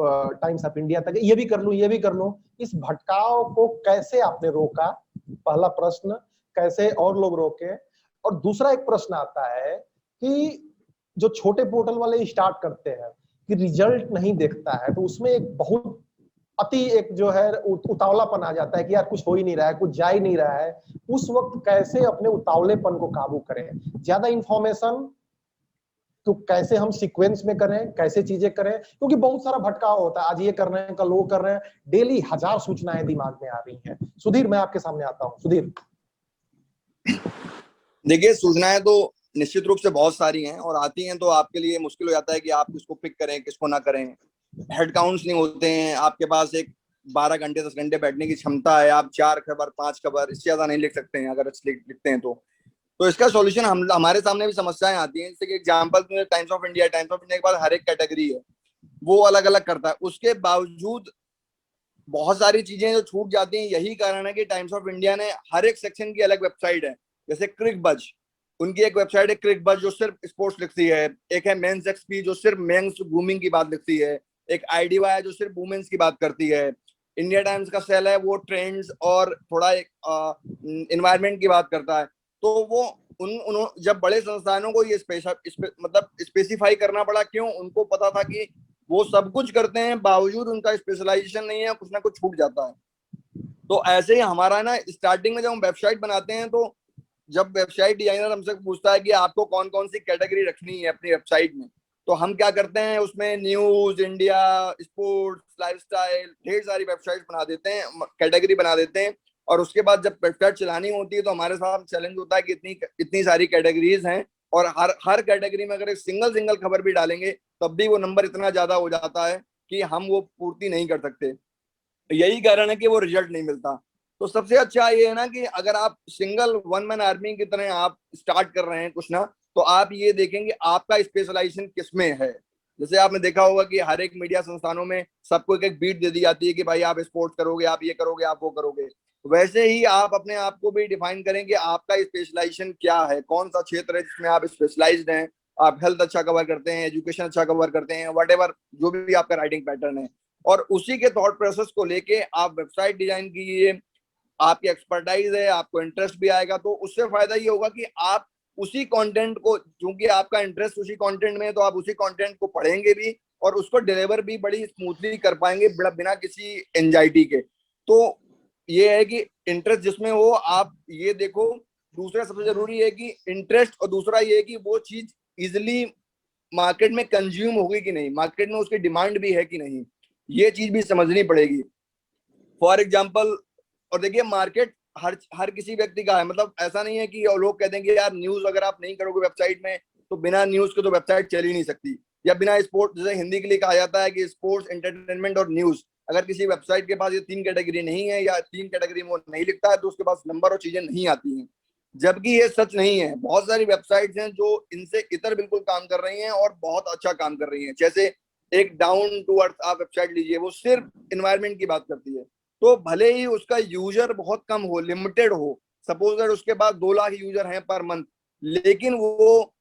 टाइम्स ऑफ इंडिया तक, ये भी कर लूं, ये भी कर लूं। इस भटकाव को कैसे आपने रोका, पहला प्रश्न, कैसे और लोग रोके? और दूसरा एक प्रश्न आता है कि जो छोटे पोर्टल वाले स्टार्ट करते हैं कि रिजल्ट नहीं देखता है, तो उसमें एक बहुत अति एक जो है उतावलापन आ जाता है कि यार कुछ हो ही नहीं रहा है, कुछ जा ही नहीं रहा है। उस वक्त कैसे अपने उतावलेपन को काबू करें? ज्यादा इंफॉर्मेशन तो कैसे हम सीक्वेंस में करें, कैसे चीजें करें, क्योंकि बहुत सारा भटकाव होता है, आज ये कर रहे हैं, कल वो कर रहे हैं, डेली 1000 सूचनाएं दिमाग में आ रही हैं। सुधीर, मैं आपके सामने आता हूं। सुधीर, देखिए सूचनाएं तो निश्चित रूप से बहुत सारी हैं, और आती हैं तो आपके लिए मुश्किल हो जाता है कि आप किसको पिक करें, किसको ना करें। हेड काउंट्स नहीं होते हैं, आपके पास एक 12 घंटे 10 घंटे बैठने की क्षमता है, आप 4 खबर 5 खबर इससे ज्यादा नहीं लिख सकते हैं अगर लिखते हैं तो इसका सॉल्यूशन हमारे सामने भी समस्याएं आती हैं। जैसे कि एग्जांपल टाइम्स ऑफ इंडिया के बाद हर एक कैटेगरी है, वो अलग अलग करता है, उसके बावजूद बहुत सारी चीजें जो छूट जाती हैं। यही कारण है कि टाइम्स ऑफ इंडिया ने हर एक सेक्शन की अलग वेबसाइट है। जैसे क्रिक बज, उनकी एक वेबसाइट है क्रिक बज जो सिर्फ स्पोर्ट्स लिखती है। एक है मेंस एक्सपी जो सिर्फ मेंस ग्रूमिंग की बात लिखती है। एक IDY है जो सिर्फ वुमेन्स की बात करती है। इंडिया टाइम्स का सेल है वो ट्रेंड्स और थोड़ा एनवायरनमेंट की बात करता है। तो वो जब बड़े संस्थानों को ये मतलब स्पेसिफाई करना पड़ा, क्यों? उनको पता था कि वो सब कुछ करते हैं, बावजूद उनका स्पेशलाइजेशन नहीं है, कुछ ना कुछ छूट जाता है। तो ऐसे ही हमारा ना स्टार्टिंग में जब हम वेबसाइट बनाते हैं, तो जब वेबसाइट डिजाइनर हमसे पूछता है कि आपको कौन कौन सी कैटेगरी रखनी है अपनी वेबसाइट में, तो हम क्या करते हैं उसमें न्यूज, इंडिया, स्पोर्ट्स, लाइफस्टाइल, ढेर सारी वेबसाइट बना देते हैं, कैटेगरी बना देते हैं। और उसके बाद जब वेबसाइट चलानी होती है तो हमारे साथ चैलेंज होता है कि इतनी सारी कैटेगरीज हैं, और हर कैटेगरी में अगर एक सिंगल खबर भी डालेंगे तब भी वो नंबर इतना ज्यादा हो जाता है कि हम वो पूर्ति नहीं कर सकते। यही कारण है कि वो रिजल्ट नहीं मिलता। तो सबसे अच्छा ये है ना कि अगर आप सिंगल वन मैन आर्मी की तरह आप स्टार्ट कर रहे हैं कुछ ना, तो आप ये देखेंगे आपका स्पेशलाइजेशन किसमें है। जैसे आपने देखा होगा कि हर एक मीडिया संस्थानों में सबको एक बीट दे दी जाती है कि भाई आप स्पोर्ट्स करोगे, आप ये करोगे, आप वो करोगे। वैसे ही आप अपने आप को भी डिफाइन करें कि आपका स्पेशलाइजेशन क्या है, कौन सा क्षेत्र है जिसमें आप स्पेशलाइज्ड हैं। आप हेल्थ अच्छा कवर करते हैं, एजुकेशन अच्छा कवर करते हैं, व्हाटएवर जो भी आपका राइटिंग पैटर्न है, और उसी के थॉट प्रोसेस को लेके आप वेबसाइट डिजाइन कीजिए। आपकी एक्सपर्टाइज है, आपको इंटरेस्ट भी आएगा, तो उससे फायदा ये होगा कि आप उसी कंटेंट को, क्योंकि आपका इंटरेस्ट उसी कंटेंट में है, तो आप उसी कंटेंट को पढ़ेंगे भी और उसको डिलीवर भी बड़ी स्मूथली कर पाएंगे बिना किसी एंजाइटी के। तो ये है कि इंटरेस्ट जिसमें हो आप ये देखो। दूसरा सबसे जरूरी है कि इंटरेस्ट, और दूसरा ये है कि वो चीज इजिली मार्केट में कंज्यूम होगी कि नहीं, मार्केट में उसकी डिमांड भी है कि नहीं, ये चीज भी समझनी पड़ेगी। फॉर एग्जाम्पल, और देखिए मार्केट हर किसी व्यक्ति का है, मतलब ऐसा नहीं है कि लोग कहते हैं कि यार न्यूज अगर आप नहीं करोगे वेबसाइट में तो बिना न्यूज के तो वेबसाइट चल ही नहीं सकती, या बिना स्पोर्ट्स, जैसे हिंदी के लिए कहा जाता है कि स्पोर्ट्स, एंटरटेनमेंट और न्यूज, अगर किसी वेबसाइट के पास ये 3 कैटेगरी नहीं है या 3 कैटेगरी में वो नहीं लिखता है तो उसके पास नंबर और चीजें नहीं आती हैं। जबकि ये सच नहीं है। बहुत सारी वेबसाइट्स हैं जो इनसे इतर बिल्कुल काम कर रही हैं और बहुत अच्छा काम कर रही हैं। जैसे एक डाउन टू अर्थ आप वेबसाइट लीजिए, वो सिर्फ एनवायरनमेंट की बात करती है। तो भले ही उसका यूजर बहुत कम हो, लिमिटेड हो, सपोज दैट उसके पास 2 लाख यूजर हैं पर मंथ, लेकिन वो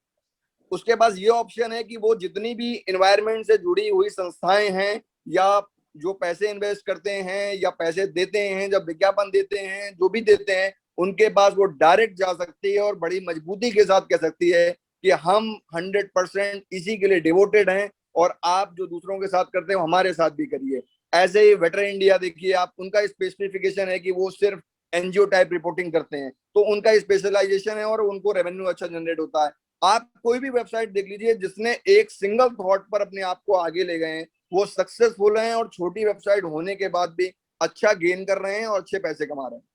उसके पास ये ऑप्शन है कि वो जितनी भी एनवायरनमेंट से जुड़ी हुई संस्थाएं हैं या जो पैसे इन्वेस्ट करते हैं या पैसे देते हैं, जब विज्ञापन देते हैं, जो भी देते हैं, उनके पास वो डायरेक्ट जा सकती है और बड़ी मजबूती के साथ कह सकती है कि हम 100% इसी के लिए डिवोटेड हैं और आप जो दूसरों के साथ करते हो हमारे साथ भी करिए। ऐसे ही वेटर इंडिया देखिए आप, उनका स्पेसिफिकेशन है कि वो सिर्फ एनजीओ टाइप रिपोर्टिंग करते हैं, तो उनका स्पेशलाइजेशन है और उनको रेवेन्यू अच्छा जनरेट होता है। आप कोई भी वेबसाइट देख लीजिए जिसने एक सिंगल थॉट पर अपने आप को आगे ले गए हैं, वो सक्सेसफुल हैं और छोटी वेबसाइट होने के बाद भी अच्छा गेन कर रहे हैं और अच्छे पैसे कमा रहे हैं।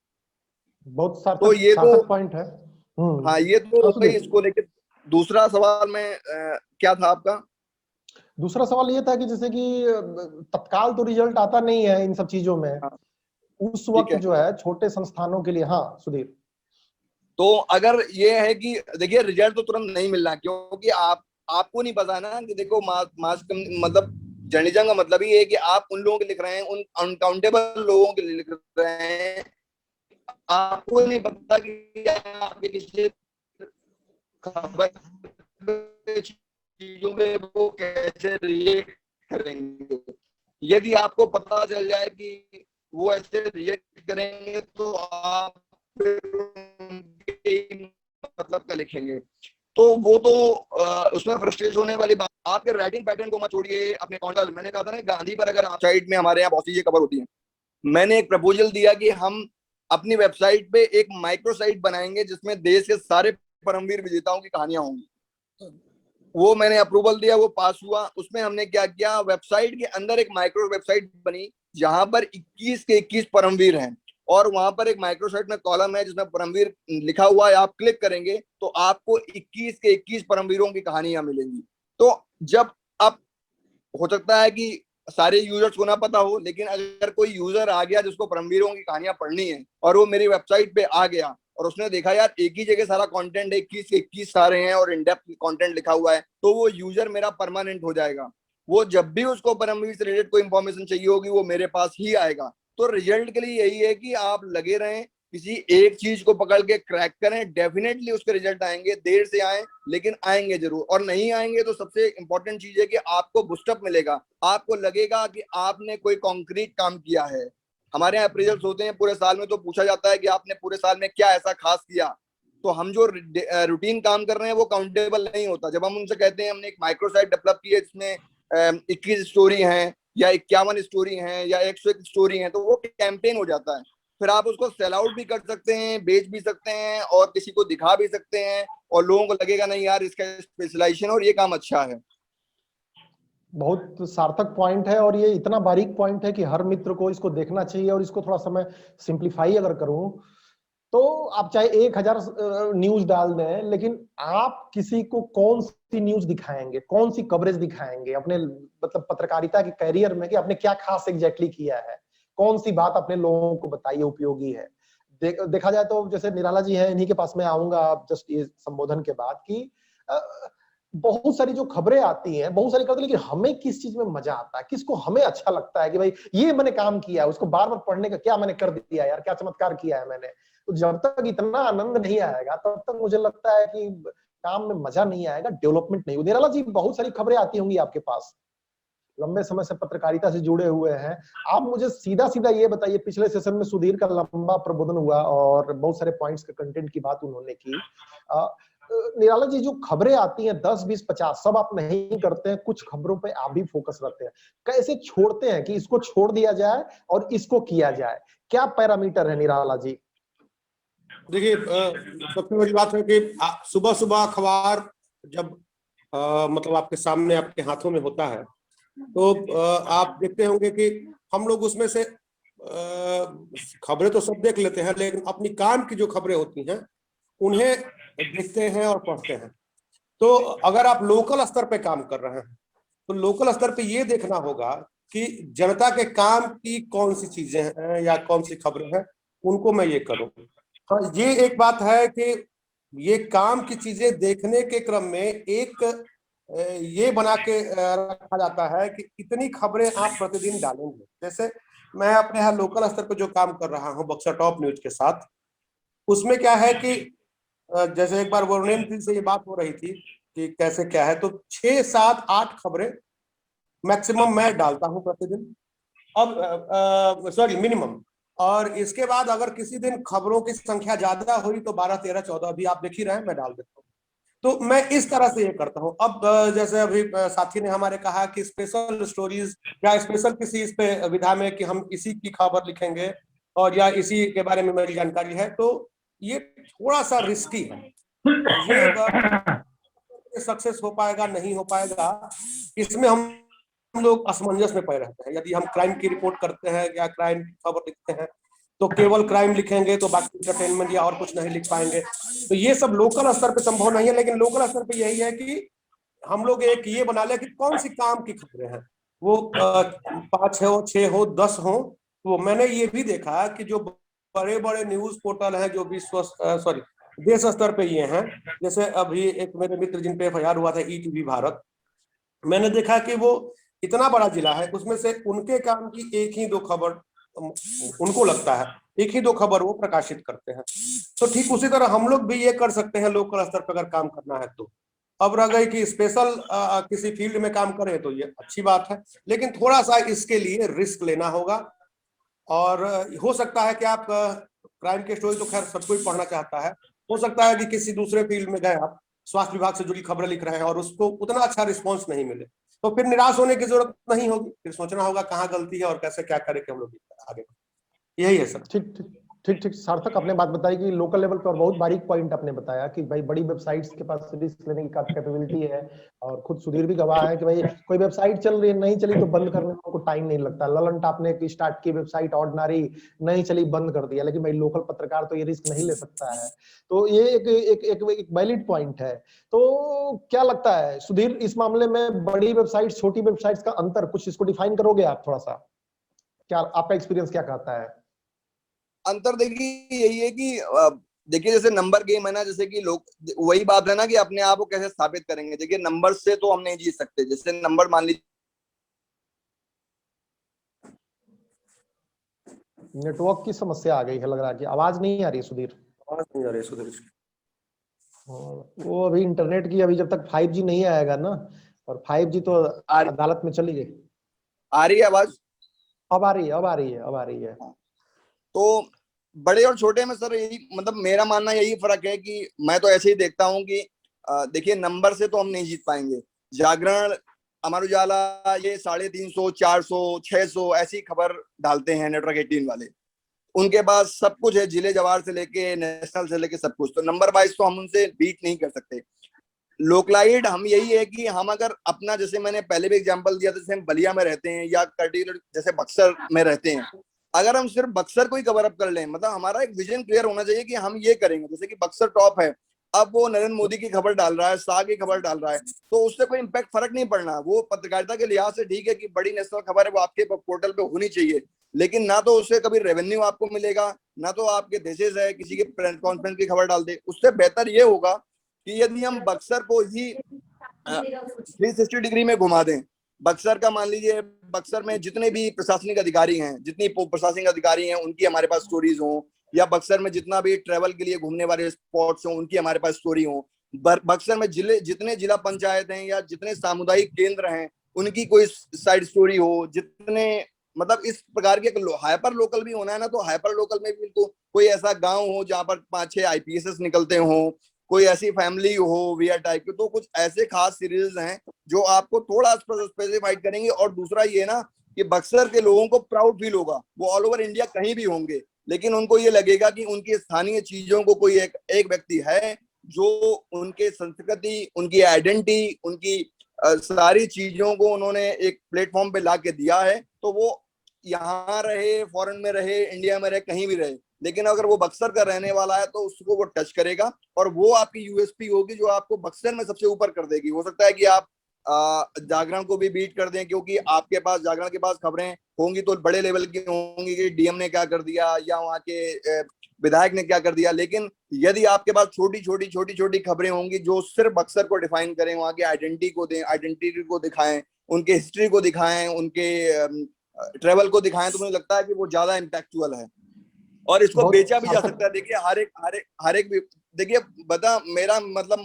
बहुत सार्थक, तो ये तो पॉइंट है। हाँ, ये तो भाई इसको लेकर। दूसरा सवाल में क्या था आपका? दूसरा सवाल ये था कि जैसे कि तत्काल तो रिजल्ट आता नहीं है इन सब चीजों में। हाँ, उस वक्त जो है छोटे संस्थानों के लिए, हाँ सुधीर, तो अगर ये है कि देखिए रिजल्ट तो तुरंत नहीं मिलना, क्योंकि आपको नहीं पता ना कि देखो मास मतलब जर्नलिज्म का मतलब ही है कि आप उन लोगों के लिख रहे हैं, उन अनकाउंटेबल लोगों के लिए लिख रहे हैं। आपको नहीं पता कि आपके किसी खबर चीजों में वो कैसे रिएक्ट करेंगे। यदि आपको पता चल जाए कि वो ऐसे रिएक्ट करेंगे तो आप मतलब का लिखेंगे, तो वो तो उसमें फ्रस्ट्रेट होने वाली बात। आपके राइटिंग पैटर्न को मत छोड़िए अपने कॉन्टैक्ट। मैंने कहा था ना गांधी पर, अगर आप साइट में हमारे यहाँ बहुत सी कवर होती है, मैंने एक प्रपोजल दिया कि हम अपनी वेबसाइट पे एक माइक्रो साइट बनाएंगे जिसमें देश के सारे परमवीर विजेताओं की कहानियां होंगी। वो मैंने अप्रूवल दिया, वो पास हुआ। उसमें हमने क्या किया, वेबसाइट के अंदर एक माइक्रो वेबसाइट बनी जहां पर 21 के 21 परमवीर हैं और वहां पर एक माइक्रोसाइट में कॉलम है जिसमें परमवीर लिखा हुआ है। आप क्लिक करेंगे तो आपको 21 के 21 परमवीरों की कहानियां मिलेंगी। तो जब आप, हो सकता है कि सारे यूजर्स को ना पता हो, लेकिन अगर कोई यूजर आ गया जिसको परमवीरों की कहानियां पढ़नी है और वो मेरी वेबसाइट पे आ गया और उसने देखा यार एक ही जगह सारा कंटेंट 21 के 21 सारे हैं और इन डेप्थ कंटेंट लिखा हुआ है, तो वो यूजर मेरा परमानेंट हो जाएगा। वो जब भी उसको परमवीर से रिलेटेड कोई इंफॉर्मेशन चाहिए होगी वो मेरे पास ही आएगा। तो रिजल्ट के लिए यही है कि आप लगे रहें, किसी एक चीज को पकड़ के क्रैक करें, डेफिनेटली उसके रिजल्ट आएंगे। देर से आए लेकिन आएंगे जरूर, और नहीं आएंगे तो सबसे इंपॉर्टेंट चीज है कि आपको बूस्टअप मिलेगा, आपको लगेगा कि आपने कोई कॉन्क्रीट काम किया है। हमारे यहाँ अप्रेजल्स होते हैं पूरे साल में, तो पूछा जाता है कि आपने पूरे साल में क्या ऐसा खास किया। तो हम जो रूटीन काम कर रहे हैं वो काउंटेबल नहीं होता। जब हम उनसे कहते हैं हमने एक माइक्रोसाइट डेवलप की है जिसमें 21 स्टोरी हैं या 51 स्टोरी हैं या 101 स्टोरी हैं, तो वो कैंपेन हो जाता है। फिर आप उसको सेल आउट भी कर सकते हैं, बेच भी सकते हैं और किसी को दिखा भी सकते हैं, और लोगों को लगेगा नहीं यार इसका स्पेशलाइजेशन और ये काम अच्छा है। बहुत सार्थक पॉइंट है और ये इतना बारीक पॉइंट है कि हर मित्र को इसको देखना चाहिए। और इसको थोड़ा सा मैं सिंप्लीफाई अगर करूं तो आप चाहे 1000 न्यूज डाल दें, लेकिन आप किसी को कौन सी न्यूज दिखाएंगे, कौन सी कवरेज दिखाएंगे अपने मतलब पत्रकारिता के कैरियर में कि आपने क्या खास एग्जैक्टली किया है, कौन सी बात अपने लोगों को बताइए उपयोगी है। देखा जाए तो जैसे निराला जी है, इन्हीं के पास मैं आऊंगा जस्ट ये संबोधन के बाद कि बहुत सारी जो खबरें आती हैं, बहुत सारी खबरें, लेकिन हमें किस चीज में मजा आता है, किसको हमें अच्छा लगता है कि भाई ये मैंने काम किया, उसको बार बार पढ़ने का, क्या मैंने कर दिया यार, क्या चमत्कार किया है मैंने। तो जब तक इतना आनंद नहीं आएगा तब तक मुझे लगता है कि काम में मजा नहीं आएगा, डेवलपमेंट नहीं होगी। निराला जी, बहुत सारी खबरें आती होंगी आपके पास, लंबे समय से पत्रकारिता से जुड़े हुए हैं आप, मुझे सीधा सीधा ये बताइए, पिछले सेशन में सुधीर का लंबा प्रबोधन हुआ और बहुत सारे पॉइंट्स के कंटेंट की बात उन्होंने की। निराला जी, जो खबरें आती हैं 10, 20, 50 सब आप नहीं करते हैं, कुछ खबरों पे आप भी फोकस रखते हैं, कैसे छोड़ते हैं कि इसको छोड़ दिया जाए और इसको किया जाए, क्या पैरामीटर है निराला जी? देखिए, सबसे बड़ी बात है कि सुबह सुबह अखबार जब मतलब आपके सामने, आपके हाथों में होता है, तो आप देखते होंगे कि हम लोग उसमें से खबरें तो सब देख लेते हैं, लेकिन अपनी काम की जो खबरें होती हैं उन्हें देखते हैं और पढ़ते हैं। तो अगर आप लोकल स्तर पे काम कर रहे हैं तो लोकल स्तर पे ये देखना होगा कि जनता के काम की कौन सी चीजें हैं या कौन सी खबरें हैं, उनको मैं ये करूं। तो ये एक बात है कि ये काम की चीजें देखने के क्रम में एक ये बना के रखा जाता है कि इतनी खबरें आप प्रतिदिन डालेंगे। जैसे मैं अपने यहाँ लोकल स्तर पर जो काम कर रहा हूँ बक्सर टॉप न्यूज के साथ, उसमें क्या है कि जैसे एक बार वरुणेंद्र जी से ये बात हो रही थी कि कैसे क्या है, तो 6, 7, 8 खबरें मैक्सिमम मैं डालता हूँ प्रतिदिन, अब सॉरी मिनिमम। और इसके बाद अगर किसी दिन खबरों की संख्या ज्यादा हुई तो 12, 13, 14 भी आप देख ही रहे हैं मैं डाल देता हूँ। तो मैं इस तरह से ये करता हूँ। अब जैसे अभी साथी ने हमारे कहा कि स्पेशल स्टोरीज या स्पेशल किसी इस पे विधा में कि हम इसी की खबर लिखेंगे और या इसी के बारे में मेरी जानकारी है, तो ये थोड़ा सा रिस्की है। ये सक्सेस हो पाएगा नहीं हो पाएगा, इसमें हम लोग असमंजस में पड़े रहते हैं। यदि हम क्राइम की रिपोर्ट करते हैं या क्राइम की खबर लिखते हैं तो केवल क्राइम लिखेंगे तो बाकी एंटरटेनमेंट या और कुछ नहीं लिख पाएंगे। तो ये सब लोकल स्तर पे संभव नहीं है, लेकिन लोकल स्तर पे यही है कि हम लोग एक ये बना ले कि कौन सी काम की खबरें हैं, वो 5 हो, 6 हो, 10 हो। तो मैंने ये भी देखा कि जो बड़े बड़े न्यूज पोर्टल हैं जो देश स्तर पे ये हैं, जैसे अभी एक मेरे मित्र जिन पे FIR हुआ था ETV भारत, मैंने देखा कि वो इतना बड़ा जिला है, उसमें से उनके काम की 1 ही 2 खबर उनको लगता है, 1 ही 2 खबर वो प्रकाशित करते हैं। तो ठीक उसी तरह हम लोग भी ये कर सकते हैं लोकल स्तर पर अगर काम करना है तो। अब रह गई कि स्पेशल किसी फील्ड में काम करें तो ये अच्छी बात है, लेकिन थोड़ा सा इसके लिए रिस्क लेना होगा। और हो सकता है कि आप क्राइम की स्टोरी तो खैर सब कोई पढ़ना चाहता है, हो सकता है कि किसी दूसरे फील्ड में गए आप, स्वास्थ्य विभाग से जुड़ी खबरें लिख रहे हैं और उसको उतना अच्छा रिस्पॉन्स नहीं मिले, तो फिर निराश होने की जरूरत नहीं होगी, फिर सोचना होगा कहाँ गलती है और कैसे क्या करें कि हम लोग आगे। यही है सर। ठीक ठीक ठीक ठीक सार्थक, आपने बात बताई कि लोकल लेवल पर बहुत बारीक पॉइंट आपने बताया कि भाई बड़ी वेबसाइट्स के पास रिस्क लेने की कैपेबिलिटी है, और खुद सुधीर भी गवाह है कि भाई कोई वेबसाइट चल रही है, नहीं चली तो बंद करने में उनको टाइम नहीं लगता। ललन टॉप ने स्टार्ट की वेबसाइट ऑर्डिनरी, नहीं चली बंद कर दिया, लेकिन भाई लोकल पत्रकार तो ये रिस्क नहीं ले सकता है। तो ये एक वैलिड पॉइंट है। तो क्या लगता है सुधीर, इस मामले में बड़ी वेबसाइट छोटी वेबसाइट्स का अंतर, कुछ इसको डिफाइन करोगे आप थोड़ा सा? क्या आपका एक्सपीरियंस क्या कहता है? अंतर देखिए यही है कि देखिए जैसे नंबर गेम है ना, जैसे कि लोग वही बात है ना कि अपने आप को कैसे स्थापित करेंगे। देखिए नंबर से तो हम नहीं जीत सकते। जैसे नंबर मान लीजिए, नेटवर्क की समस्या आ गई है, लग रहा है कि आवाज नहीं आ रही है सुधीर। आवाज नहीं आ रही सुधीर। वो अभी इंटरनेट की, अभी जब तक 5G नहीं आएगा ना, और 5G तो अदालत में चली गई। आ रही है आवाज? अब आ रही है, अब आ रही है, अब आ रही है। तो बड़े और छोटे में सर यही मतलब मेरा मानना यही फर्क है कि मैं तो ऐसे ही देखता हूँ कि देखिए नंबर से तो हम नहीं जीत पाएंगे। जागरण, अमर उजाला ये 350, 400, 600 ऐसी खबर डालते हैं नेटवर्क 18 वाले। उनके पास सब कुछ है, जिले जवार से लेके नेशनल से लेके सब कुछ। तो नंबर वाइज तो हम उनसे बीट नहीं कर सकते। लोकलाइट हम यही है कि हम अगर अपना, जैसे मैंने पहले भी एग्जांपल दिया था, जैसे हम बलिया में रहते हैं या पर्टिकुलर जैसे बक्सर में रहते हैं, अगर हम सिर्फ बक्सर को ही कवर अप कर लें, मतलब हमारा एक विजन क्लियर होना चाहिए कि हम ये करेंगे। जैसे कि बक्सर टॉप है, अब वो नरेंद्र मोदी की खबर डाल रहा है, शाह की खबर डाल रहा है, तो उससे कोई इम्पैक्ट फर्क नहीं पड़ना। वो पत्रकारिता के लिहाज से ठीक है कि बड़ी नेशनल खबर है, वो आपके पोर्टल पे होनी चाहिए, लेकिन ना तो उससे कभी रेवेन्यू आपको मिलेगा, ना तो आपके देशेज है किसी के प्रेस कॉन्फ्रेंस की खबर डाल दे। उससे बेहतर ये होगा कि यदि हम बक्सर को ही 360 डिग्री में घुमा दें। बक्सर का मान लीजिए, बक्सर में जितने भी प्रशासनिक अधिकारी हैं, जितनी प्रशासनिक अधिकारी हैं, उनकी हमारे पास स्टोरीज हो, या बक्सर में जितना भी ट्रेवल के लिए घूमने वाले स्पॉट्स हो उनकी हमारे पास स्टोरी हो। बक्सर में जितने जिला पंचायत हैं या जितने सामुदायिक केंद्र हैं उनकी कोई साइड स्टोरी हो। जितने मतलब इस प्रकार के हाइपर लोकल भी होना है ना, तो हाइपर लोकल में भी तो कोई ऐसा गांव हो जहां पर 5-6 IPSS निकलते हो, कोई ऐसी फैमिली हो वीआर टाइप की। तो कुछ ऐसे खास सीरीज हैं जो आपको थोड़ा स्पेसिफाइड करेंगे। और दूसरा ये ना कि बक्सर के लोगों को प्राउड फील होगा, वो ऑल ओवर इंडिया कहीं भी होंगे, लेकिन उनको ये लगेगा कि उनकी स्थानीय चीजों को कोई एक व्यक्ति है जो उनके संस्कृति, उनकी आइडेंटिटी, उनकी सारी चीजों को उन्होंने एक प्लेटफॉर्म पे ला के दिया है। तो वो यहाँ रहे, फॉरेन में रहे, इंडिया में रहे, कहीं भी रहे, लेकिन अगर वो बक्सर का रहने वाला है तो उसको वो टच करेगा और वो आपकी USP होगी जो आपको बक्सर में सबसे ऊपर कर देगी। हो सकता है कि आप जागरण को भी बीट कर दें, क्योंकि आपके पास जागरण के पास खबरें होंगी तो बड़े लेवल की होंगी कि DM ने क्या कर दिया, या वहाँ के विधायक ने क्या कर दिया। लेकिन यदि आपके पास छोटी छोटी खबरें होंगी जो सिर्फ बक्सर को डिफाइन करें, वहां की आइडेंटिटी को दिखाएं, उनके हिस्ट्री को दिखाएं, उनके ट्रेवल को दिखाएं, तो मुझे लगता है कि वो ज्यादा इम्पैक्चुअल है और इसको बेचा भी जा सकता है। देखिए हर एक देखिए बता, मेरा मतलब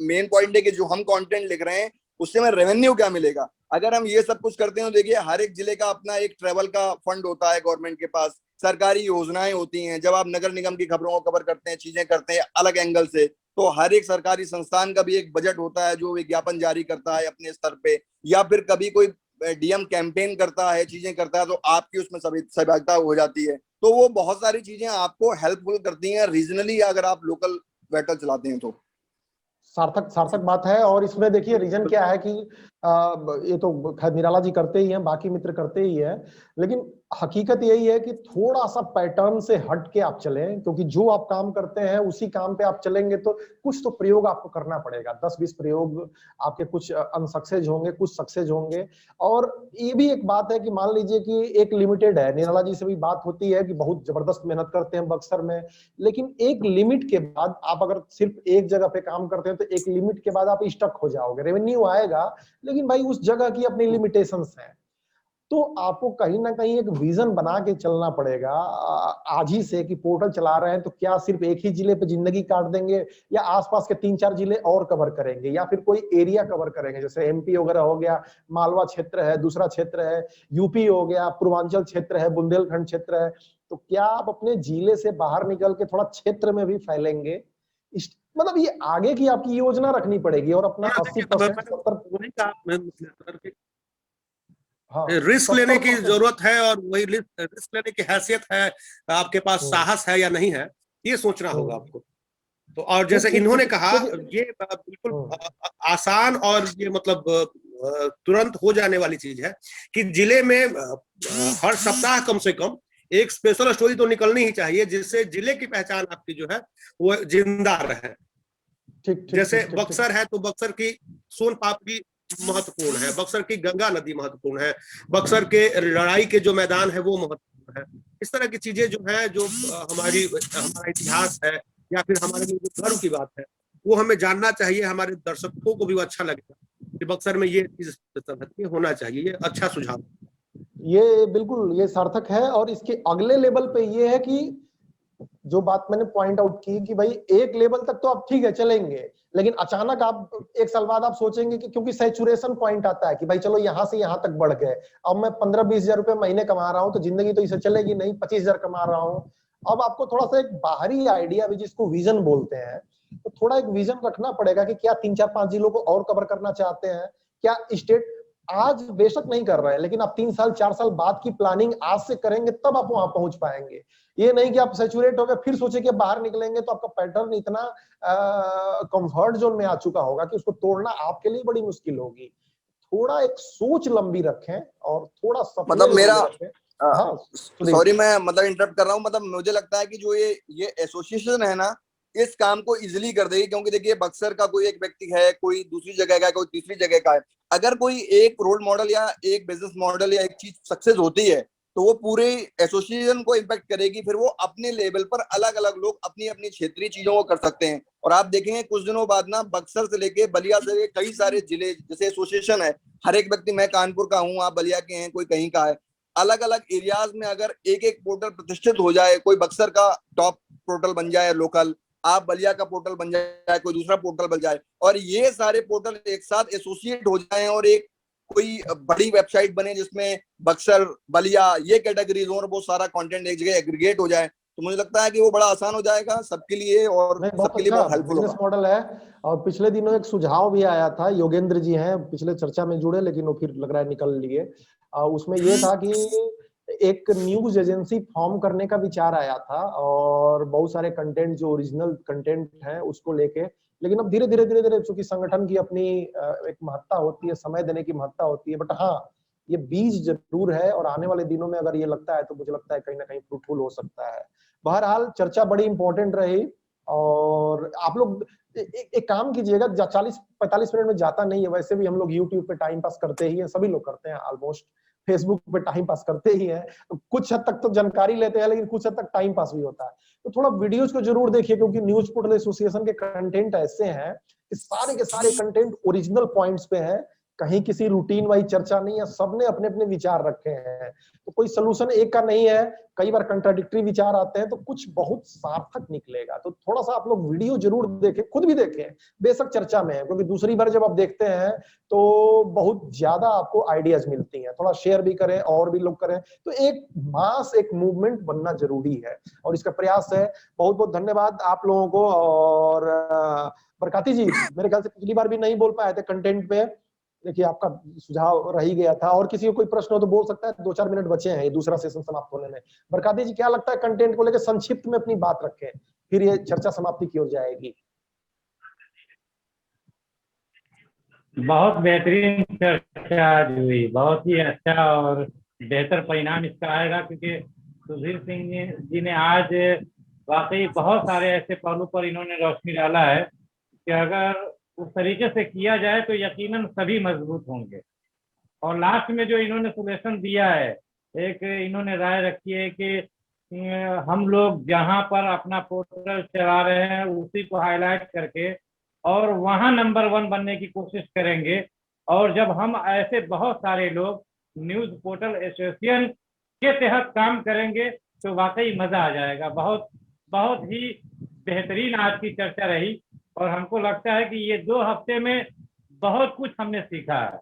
मेन पॉइंट है कि जो हम कंटेंट लिख रहे हैं उससे हमें रेवेन्यू क्या मिलेगा। अगर हम ये सब कुछ करते हैं तो देखिए हर एक जिले का अपना एक ट्रेवल का फंड होता है गवर्नमेंट के पास, सरकारी योजनाएं होती हैं। जब आप नगर निगम की खबरों को कवर करते हैं, चीजें करते हैं अलग एंगल से, तो हर एक सरकारी संस्थान का भी एक बजट होता है जो विज्ञापन जारी करता है अपने स्तर पे, या फिर कभी कोई डीएम कैंपेन करता है, चीजें करता है, तो आपकी उसमें सहभागिता हो जाती है। तो वो बहुत सारी चीजें आपको हेल्पफुल करती हैं रीजनली, अगर आप लोकल वेटल चलाते हैं तो। सार्थक बात है। और इसमें देखिए रीजन क्या है कि ये तो खैर निराला जी करते ही हैं, बाकी मित्र करते ही है, लेकिन हकीकत यही है कि थोड़ा सा पैटर्न से हट के आप चलें, क्योंकि जो आप काम करते हैं उसी काम पे आप चलेंगे तो कुछ तो प्रयोग आपको करना पड़ेगा। 10-20 प्रयोग आपके कुछ अनसक्सेस होंगे, कुछ सक्सेस होंगे। और ये भी एक बात है कि मान लीजिए कि एक लिमिटेड है, निराला जी से भी बात होती है कि बहुत जबरदस्त मेहनत करते हैं बक्सर में, लेकिन एक लिमिट के बाद आप अगर सिर्फ एक जगह पे काम करते हैं तो एक लिमिट के बाद आप स्टक हो जाओगे। रेवेन्यू आएगा लेकिन भाई उस जगह की अपनी लिमिटेशंस हैं, तो आपको कहीं ना कहीं एक विजन बना के चलना पड़ेगा आज ही से कि पोर्टल चला रहे हैं तो क्या सिर्फ एक ही जिले पे जिंदगी काट देंगे, या आसपास के 3-4 जिले और कवर करेंगे, या फिर कोई एरिया कवर करेंगे। जैसे एमपी वगैरह हो गया, मालवा क्षेत्र है, दूसरा क्षेत्र है, यूपी हो गया, पूर्वांचल क्षेत्र है, बुंदेलखंड क्षेत्र है, तो क्या आप अपने जिले से बाहर निकल के थोड़ा क्षेत्र में भी फैलेंगे? मतलब ये आगे की आपकी योजना रखनी पड़ेगी और अपना 80% 70 रिस्क लेने की जरूरत है, और वही रिस्क लेने की हैसियत है आपके पास, साहस है या नहीं है, ये सोचना होगा आपको। तो और जैसे इन्होंने कहा, ये बिल्कुल आसान और ये मतलब तुरंत हो जाने वाली चीज है कि जिले में हर सप्ताह कम से कम एक स्पेशल स्टोरी तो निकलनी ही चाहिए, जिससे जिले की पहचान आपकी जो है वो जिंदा रहे। जैसे बक्सर है तो बक्सर की सोन पापड़ी महत्वपूर्ण है, बक्सर की गंगा नदी महत्वपूर्ण है, बक्सर के लड़ाई के जो मैदान है वो महत्वपूर्ण है। इस तरह की चीजें जो है, जो हमारा इतिहास है या फिर हमारे लिए गर्व की बात है, वो हमें जानना चाहिए। हमारे दर्शकों को भी वो अच्छा लगेगा कि बक्सर में ये चीज होना चाहिए। ये अच्छा सुझाव, ये बिल्कुल ये सार्थक है। और इसके अगले लेवल पे ये है कि जो बात मैंने पॉइंट आउट की कि भाई एक लेवल तक तो आप ठीक है चलेंगे, लेकिन अचानक आप 1 साल बाद आप सोचेंगे कि, क्योंकि सैचुरेशन पॉइंट आता है कि भाई चलो यहाँ से यहाँ तक बढ़ गए, अब मैं 15-20 हजार रुपए महीने कमा रहा हूं तो जिंदगी तो इसे चलेगी नहीं, 25 हजार कमा रहा हूं। अब आपको थोड़ा सा एक बाहरी आइडिया भी, जिसको विजन बोलते हैं, तो थोड़ा एक विजन रखना पड़ेगा कि क्या 3-4-5 जिलों को और कवर करना चाहते हैं, क्या स्टेट आज बेशक नहीं कर रहे हैं, लेकिन आप 3 साल 4 साल बाद की प्लानिंग आज से करेंगे तब आप वहां पहुंच पाएंगे। ये नहीं कि आप सैचुरेट हो गए फिर सोचे कि बाहर निकलेंगे, तो आपका पैटर्न इतना कंफर्ट जोन में आ चुका होगा कि उसको तोड़ना आपके लिए बड़ी मुश्किल होगी। थोड़ा एक सोच लंबी रखें और थोड़ा सपने मतलब मेरा सॉरी मैं मतलब इंटरप्ट कर रहा हूँ, मतलब मुझे लगता है कि जो ये एसोसिएशन है ना, इस काम को इजीली कर देगी। क्योंकि देखिए बक्सर का कोई एक व्यक्ति है, कोई दूसरी जगह का है, कोई तीसरी जगह का है, अगर कोई एक रोल मॉडल या एक बिजनेस मॉडल या एक चीज सक्सेस होती है तो वो पूरे एसोसिएशन को इम्पैक्ट करेगी। फिर वो अपने लेवल पर अलग अलग लोग अपनी अपनी क्षेत्रीय चीजों को कर सकते हैं। और आप देखेंगे कुछ दिनों बाद ना बक्सर से लेके बलिया से कई सारे जिले, जैसे एसोसिएशन है, हर एक व्यक्ति, मैं कानपुर का हूँ, आप बलिया के हैं, कोई कहीं का है, अलग अलग एरियाज में अगर एक एक पोर्टल प्रतिष्ठित हो जाए, कोई बक्सर का टॉप पोर्टल बन जाए लोकल, आप बलिया का पोर्टल बन जाए, कोई दूसरा पोर्टल बन जाए, और ये सारे पोर्टल एक साथ एसोसिएट हो जाए और एक कोई बड़ी वेबसाइट बने जिसमें बक्सर बलिया ये कैटेगरीज हो और वो सारा कंटेंट एक जगह एग्रीगेट हो जाए, तो मुझे लगता है कि वो बड़ा आसान हो जाएगा सबके लिए और सबके लिए बहुत हेल्पफुल होगा। बिजनेस मॉडल है। और पिछले दिनों एक सुझाव भी आया था, योगेंद्र जी हैं, पिछले चर्चा में जुड़े लेकिन वो फिर लग रहा है निकल लिए। उसमें ये था कि एक न्यूज एजेंसी फॉर्म करने का विचार आया था और बहुत सारे कंटेंट जो ओरिजिनल कंटेंट है उसको लेके, लेकिन अब धीरे धीरे चूंकि संगठन की अपनी एक महत्ता होती है, समय देने की महत्ता होती है, बट हाँ ये बीज जरूर है और आने वाले दिनों में अगर ये लगता है तो मुझे लगता है कहीं ना कहीं फ्रूटफुल हो सकता है। बहरहाल चर्चा बड़ी इंपॉर्टेंट रही और आप लोग एक काम कीजिएगा, 40-45 मिनट में जाता नहीं है, वैसे भी हम लोग यूट्यूब पे टाइम पास करते ही हैं, सभी लोग करते हैं ऑलमोस्ट, फेसबुक पे टाइम पास करते ही हैं, तो कुछ हद तक तो जानकारी लेते हैं, लेकिन कुछ हद तक टाइम पास भी होता है। तो थोड़ा वीडियोज को जरूर देखिए, क्योंकि न्यूज पोर्टल एसोसिएशन के कंटेंट ऐसे हैं कि सारे के सारे कंटेंट ओरिजिनल पॉइंट्स पे हैं, कहीं किसी रूटीन वाइज चर्चा नहीं है, सबने अपने अपने विचार रखे हैं, तो कोई सोल्यूशन एक का नहीं है, कई बार कंट्राडिक्टरी विचार आते हैं, तो कुछ बहुत सार्थक निकलेगा। तो थोड़ा सा आप लोग वीडियो जरूर देखें, खुद भी देखें, बेशक चर्चा में है, क्योंकि दूसरी बार जब आप देखते हैं तो बहुत ज्यादा आपको आइडियाज मिलती हैं। थोड़ा शेयर भी करें और भी लोग करें, तो एक मास, एक मूवमेंट बनना जरूरी है और इसका प्रयास है। बहुत बहुत धन्यवाद आप लोगों को। और बरकाती जी, मेरे ख्याल से पिछली बार भी नहीं बोल पाए थे कंटेंट पे, देखिए आपका सुझाव रह ही गया था, और किसी को कोई प्रश्न हो तो बोल सकता है, 2-4 मिनट बचे हैं ये दूसरा सेशन समाप्त होने में। बरकाती जी, क्या लगता है कंटेंट को लेकर संक्षिप्त में अपनी बात रखें, फिर ये चर्चा समाप्ति की ओर जाएगी। बहुत बेहतरीन चर्चा आज हुई, बहुत ही अच्छा और बेहतर परिणाम इसका आएगा, क्योंकि सुधीर सिंह जी ने आज वाकई बहुत सारे ऐसे पहलू पर इन्होंने रोशनी डाला है कि अगर उस तरीके से किया जाए तो यकीनन सभी मजबूत होंगे। और लास्ट में जो इन्होंने सजेशन दिया है, एक इन्होंने राय रखी है कि हम लोग जहां पर अपना पोर्टल चला रहे हैं उसी को हाईलाइट करके और वहां नंबर 1 बनने की कोशिश करेंगे। और जब हम ऐसे बहुत सारे लोग न्यूज पोर्टल एसोसिएशन के तहत काम करेंगे तो वाकई मजा आ जाएगा। बहुत बहुत ही बेहतरीन आज की चर्चा रही और हमको लगता है कि ये 2 हफ्ते में बहुत कुछ हमने सीखा है।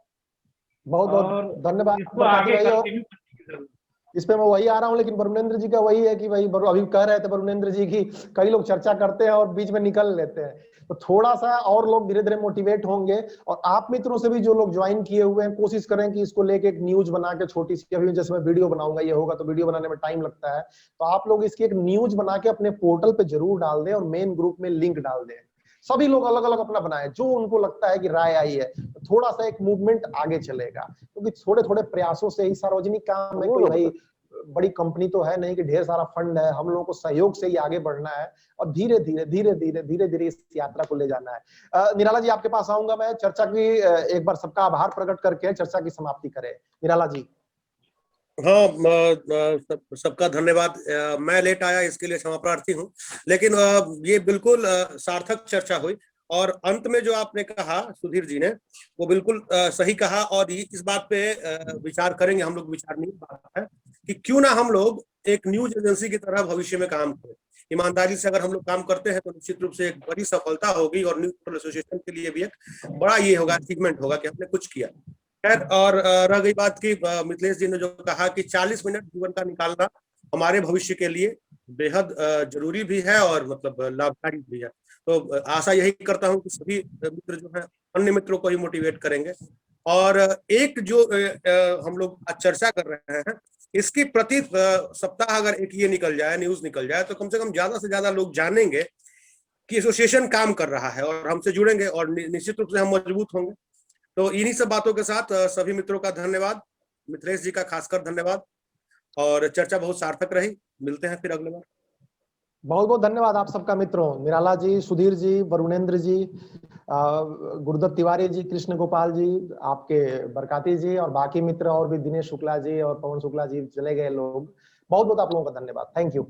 बहुत बहुत धन्यवाद। इसको आगे कंटिन्यू करने की जरूरत है। इस पे मैं वही आ रहा हूँ, लेकिन वरुणेंद्र जी का वही है कि भाई अभी कह रहे थे वरुणेंद्र जी की कई लोग चर्चा करते हैं और बीच में निकल लेते हैं, तो थोड़ा सा और लोग धीरे धीरे मोटिवेट होंगे। और आप मित्रों से भी जो लोग ज्वाइन किए हुए हैं, कोशिश करें कि इसको लेके एक न्यूज बना के छोटी सी, अभी जैसे मैं वीडियो बनाऊंगा, ये होगा तो वीडियो बनाने में टाइम लगता है, तो आप लोग इसकी एक न्यूज बना के अपने पोर्टल पे जरूर डाल दें और मेन ग्रुप में लिंक डाल दें। सभी लोग अलग अलग अपना बनाए, जो उनको लगता है कि राय आई है, तो थोड़ा सा एक मूवमेंट आगे चलेगा, क्योंकि थोड़े थोड़े प्रयासों से ही सार्वजनिक काम में कोई भाई बड़ी कंपनी तो है नहीं कि ढेर सारा फंड है, हम लोगों को सहयोग से ही आगे बढ़ना है और धीरे धीरे इस यात्रा को ले जाना है। निराला जी, आपके पास आऊंगा मैं, चर्चा की एक बार सबका आभार प्रकट करके चर्चा की समाप्ति करें। निराला जी। हाँ, सबका धन्यवाद। मैं लेट आया इसके लिए क्षमा प्रार्थी हूँ, लेकिन ये बिल्कुल सार्थक चर्चा हुई। और अंत में जो आपने कहा सुधीर जी ने, वो बिल्कुल सही कहा। और इस बात पे विचार करेंगे हम लोग, विचारनीय बात है कि क्यों ना हम लोग एक न्यूज एजेंसी की तरह भविष्य में काम करें। ईमानदारी से अगर हम लोग काम करते हैं तो निश्चित रूप से एक बड़ी सफलता होगी और न्यूज पोर्टल एसोसिएशन के लिए भी एक बड़ा ये होगा, अचीवमेंट होगा कि हमने कुछ किया। खैर, और रह गई बात की मिथिलेश जी ने जो कहा कि 40 मिनट जीवन का निकालना हमारे भविष्य के लिए बेहद जरूरी भी है और मतलब लाभकारी भी है। तो आशा यही करता हूं कि सभी मित्र जो है अन्य मित्रों को ही मोटिवेट करेंगे। और एक जो हम लोग आज चर्चा कर रहे हैं, इसकी प्रति सप्ताह अगर एक ये निकल जाए, न्यूज निकल जाए, तो कम से कम ज्यादा से ज्यादा लोग जानेंगे कि एसोसिएशन काम कर रहा है और हमसे जुड़ेंगे और निश्चित रूप से हम मजबूत होंगे। तो इन्हीं सब बातों के साथ सभी मित्रों का धन्यवाद, मिथिलेश जी का खासकर धन्यवाद, और चर्चा बहुत सार्थक रही। मिलते हैं फिर अगले बार। बहुत बहुत धन्यवाद आप सबका मित्रों, निराला जी, सुधीर जी, वरुणेंद्र जी, गुरुदत्त तिवारी जी, कृष्ण गोपाल जी, आपके बरकाती जी और बाकी मित्र और भी दिनेश शुक्ला जी और पवन शुक्ला जी चले गए लोग। बहुत बहुत आप लोगों का धन्यवाद। Thank you.